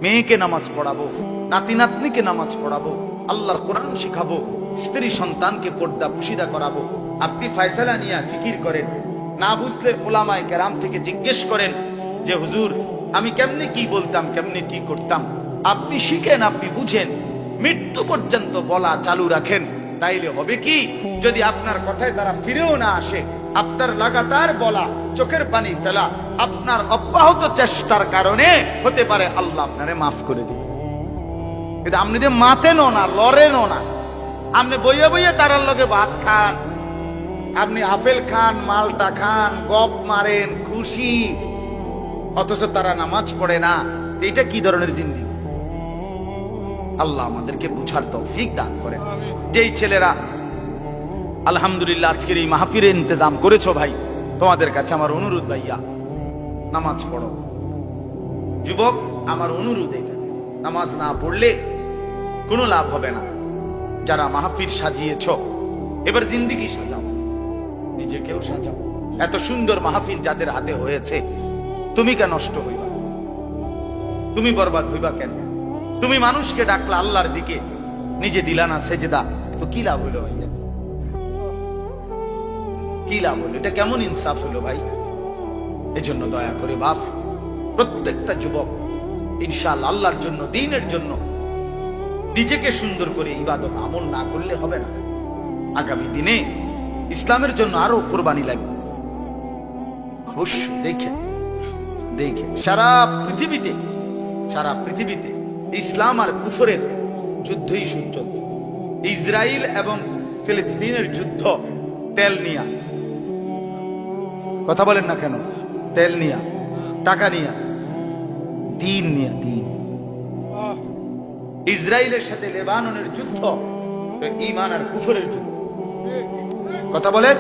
মেয়েকে নামাজ পড়াবো, নাতি নাতনিকে নামাজ পড়াবো, আল্লাহর কোরআন শিখাবো, স্ত্রী সন্তানকে পর্দা পুশিদা করাবো। আপনি ফয়সালা নিয়ে ফিকির করেন, না বুঝলে উলামায়ে কেরাম থেকে জিজ্ঞেস করেন যে হুজুর আমি কেমনে কি বলতাম, কেমনে কি করতাম। আপনি শিখেন, আপনি বুঝেন, মৃত্যু পর্যন্ত বলা চালু রাখেন। তাইলে হবে কি, যদি আপনার কথায় তারা ফিরেও না আসে, আপনার লাগাতার বলা, চোখের পানি ফেলা, আপনার অব্যাহত চেষ্টার কারণে হতে পারে আল্লাহ আপনারে মাফ করে দিবে। কিন্তু আপনি যে মাতেনও না, লড়েনও না, আপনি বইয়ে বইয়ে তারার লগে ভাত খান, আপনি আপেল খান, মালটা খান, গপ মারেন, খুশি, অথচ তারা নামাজ পড়ে না। এটা কি ধরনের জিন্দেগি? আল্লাহ আমাদেরকে বুঝার তৌফিক দান করেন। যেই ছেলেরা আলহামদুলিল্লাহ আজকের এই মাহফিলের ইন্তজাম করেছো, ভাই তোমাদের কাছে আমার অনুরোধ, ভাইয়া নামাজ পড়ো। যুবক, আমার অনুরোধ এটা, নামাজ না পড়লে কোনো লাভ হবে না। যারা মাহফিল সাজিয়েছ, এবার জিন্দেগি সাজাও, নিজেকেও সাজাও। এত সুন্দর মাহফিল যাদের হাতে হয়েছে, তুমি কেন নষ্ট হইবা? তুমি বরবাদ হইবা কেন? তুমি মানুষকে ডাকলা আল্লাহর দিকে, নিজে দিলা না সেজদা, তো কি লাভ হইলো ভাইয়া? কি লাভ হলো? এটা কেমন ইনসাফ হলো ভাই? এজন্য দয়া করে বাপ, প্রত্যেকটা যুবক ইনশাআল্লাহ আল্লাহর জন্য, দ্বীনের জন্য নিজেকে সুন্দর করে ইবাদত আমল না করলে হবে না। আগামী দিনে ইসলামের জন্য আরো কোরবানি লাগবে। অবশ্যই দেখেন, দেখেন সারা পৃথিবীতে ইসলাম আর কুফরের যুদ্ধই চলছে। ইসরায়েল এবং ফিলিস্তিনের যুদ্ধ তেল নিয়া। কথা বলেন না কেন? তেল নিয়া, টাকা নিয়া, দিন নিয়া, দিন। ইসরায়েলের সাথে লেবাননের যুদ্ধ ঈমান আর কুফরের যুদ্ধ। কথা বলেন,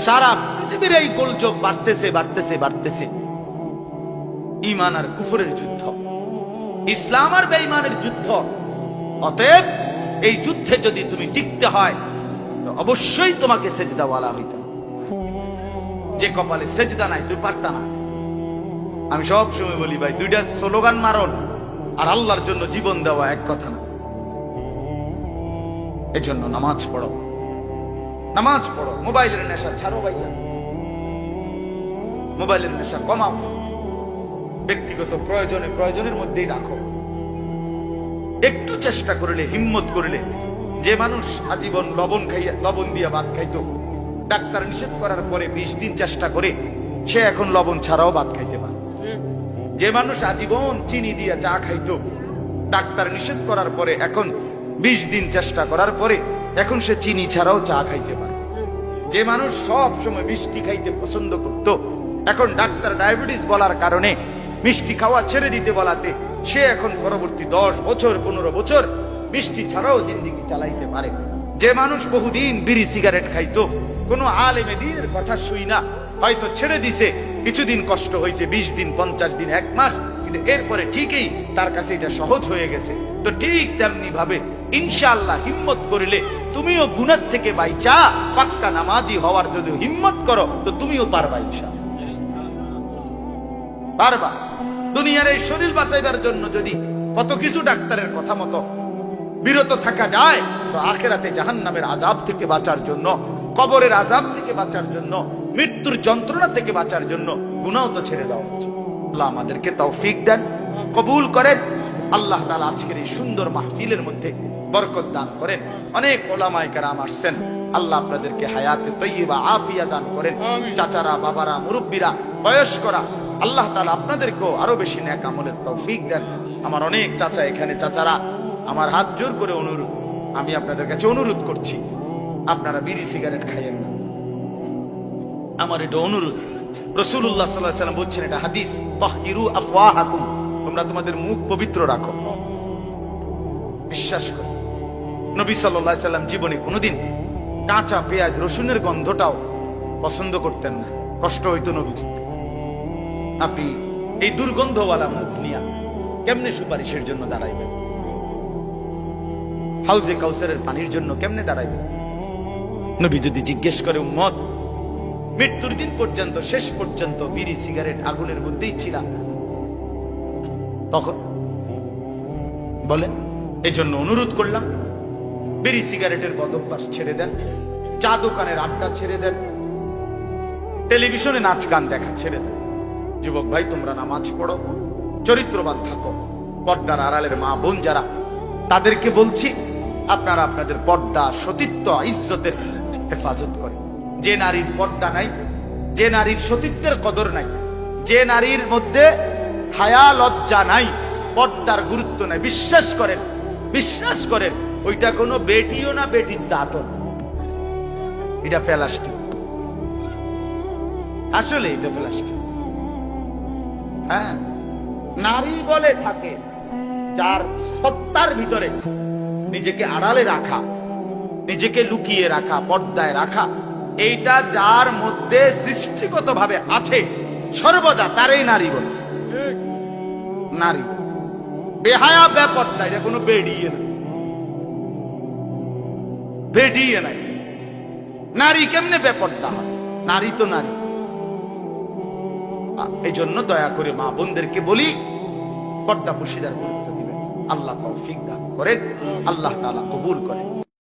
সারা পৃথিবীর এই গোলযোগ বাড়তেছে। ঈমান আর কুফরের যুদ্ধ, ইসলাম আর বেঈমানের যুদ্ধ। অতএব এই যুদ্ধে যদি তুমি টিকতে হয়, তো অবশ্যই তোমাকে সেজদাওয়ালা হইতে হবে। যে কপালে সেজদা নাই, তুই পারতা না। আমি সব সময় বলি ভাই, দুইটা স্লোগান মারন আর আল্লাহর জন্য জীবন দেওয়া এক কথা না। এজন্য নামাজ পড়ো, নামাজ পড়ো। মোবাইলের নেশা ছাড়ো ভাইয়া, মোবাইলের নেশা কমাও। ব্যক্তিগত প্রয়োজনের মধ্যেই রাখো। একটু চেষ্টা করলে, হিম্মত করলে, যে মানুষ আজীবন লবণ দিয়ে ভাত খাইতো, ডাক্তার নিষেধ করার পরে 20 দিন চেষ্টা করে সে এখন লবণ ছাড়াও ভাত খাইতে পারে। যে মানুষ আজীবন চিনি দিয়ে চা খাইতো, ডাক্তার নিষেধ করার পরে এখন 20 দিন চেষ্টা করার পরে এখন সে চিনি ছাড়াও চা খাইতে পারে। যে মানুষ সব সময় মিষ্টি খাইতে পছন্দ করত, এখন ডাক্তার ডায়াবেটিস বলার কারণে মিষ্টি খাওয়া ছেড়ে দিতে বলাতে সে এখন পরবর্তী 10 বছর 15 বছর মিষ্টি ছাড়াও জিন্দেগি চালাইতে পারে। যে মানুষ বহুদিন বিড়ি সিগারেট খাইতো, কোনো আলেমে দ্বীনের কথা শুই না, হয়তো ছেড়ে দিছে, কিছুদিন কষ্ট হয়েছে, 20 দিন 50 দিন 1 মাস, কিন্তু এরপরে ঠিকই তার কাছে এটা সহজ হয়ে গেছে। তো ঠিক তেমনি ভাবে ইনশাআল্লাহ হিম্মত করিলে তুমিও গুনাহ থেকে বাইচা পাক্কা নামাজি হওয়ার যদি হিম্মত করো, তো তুমিও পারবা ইনশাআল্লাহ, পারবা। দুনিয়ার এই শরীর বাঁচাইবার জন্য যদি কত কিছু ডাক্তারের কথা মতো বিরত থাকা যায়, তো আখিরাতে জাহান্নামের আযাব থেকে বাঁচার জন্য, কবরের আযাব থেকে বাঁচার জন্য, মৃত্যুর যন্ত্রণা থেকে বাঁচার জন্য গুনাহ তো ছেড়ে দেওয়া উচিত। আল্লাহ আমাদেরকে তৌফিক দেন, কবুল করেন। আল্লাহ তাআলা আজকের এই সুন্দর মাহফিলের মধ্যে বরকত দান করেন। অনেক উলামায়ে কেরাম আসছেন, আল্লাহ আপনাদেরকে হায়াতে তয়্যিবা আফিয়া দান করেন। চাচারা, বাবারা, মুরব্বীরা, বয়স্করা, আল্লাহ তাআলা আপনাদেরকেও আরো বেশি নেক আমলের তৌফিক দেন। আমার অনেক চাচা এখানে, চাচারা আমার হাত জোর করে অনুরোধ, আমি আপনাদের কাছে অনুরোধ করছি, আপনারা বিড়ি সিগারেট খাইয়েন না। আমার এটা অনুরোধ। রাসূলুল্লাহ সাল্লাল্লাহু আলাইহি ওয়াসাল্লাম বলছেন, এটা হাদিস, তাহহিরু আফওয়াহাকুম, তোমরা তোমাদের মুখ পবিত্র রাখো। বিশ্বাস করে নবী সাল্লাল্লাহু আলাইহি সাল্লাম জীবনে কোনোদিন কাঁচা পেঁয়াজ রসুনের গন্ধটাও পছন্দ করতেন না, কষ্ট হইতো নবীজি। আপনি এই দুর্গন্ধওয়ালা মুখ নিয়া কেমনে সুপারিশের জন্য দাঁড়াইবেন? হাউজে কাউসারের পানির জন্য কেমনে দাঁড়াইবেন? নবী যদি জিজ্ঞেস করে, উম্মত মৃত্যুর দিন পর্যন্ত, শেষ পর্যন্ত বিড়ি সিগারেট আগুনের মধ্যেই ছিলাম, তখন বলেন? এই জন্য অনুরোধ করলাম, বিড়ি সিগারেটের বদভ্যাস ছেড়ে দেন, চা দোকানের আড্ডা ছেড়ে দেন, টেলিভিশনে নাচ গান দেখা ছেড়ে দেন। যুবক ভাই, তোমরা নামাজ পড়ো, চরিত্রবান থাকো। পর্দার আড়ালের মা বোন যারা, তাদেরকে বলছি, আপনারা আপনাদের পর্দা, সতীত্ব, ইজ্জতের হেফাজত করে। যে নারীর পর্দা নাই, যে নারীর সতীত্বের কদর নাই, যে নারীর মধ্যে হায়া লজ্জা নাই, পর্দার গুরুত্ব নাই, বিশ্বাস করেন, বিশ্বাস করেন, ওইটা কোনো বেটিও না, বেটির জাতও না, এটা প্লাস্টিক। আসলে এটা প্লাস্টিক। হ্যাঁ, নারী বলে থাকে যার সত্তার ভিতরে নিজেকে আড়ালে রাখা, নিজেকে লুকিয়ে রাখা, পর্দায় রাখা, এইটা যার মধ্যে সৃষ্টিগত ভাবে আছে সর্বদা, তারই নারী বলে। নারী বেহায়া ব্যাপারটা, এটা কোনো বেড়িয়ে না, বেড়িয়ে নাই। নারী কেমনে ব্যাপারটা হয়? নারী তো নারী। এই জন্য দয়া করে মা বোনদেরকে বলি, পর্দা পুশিদার গুরুত্ব দিবেন। আল্লাহ তৌফিক দান করেন, আল্লাহ তাআলা কবুল করেন।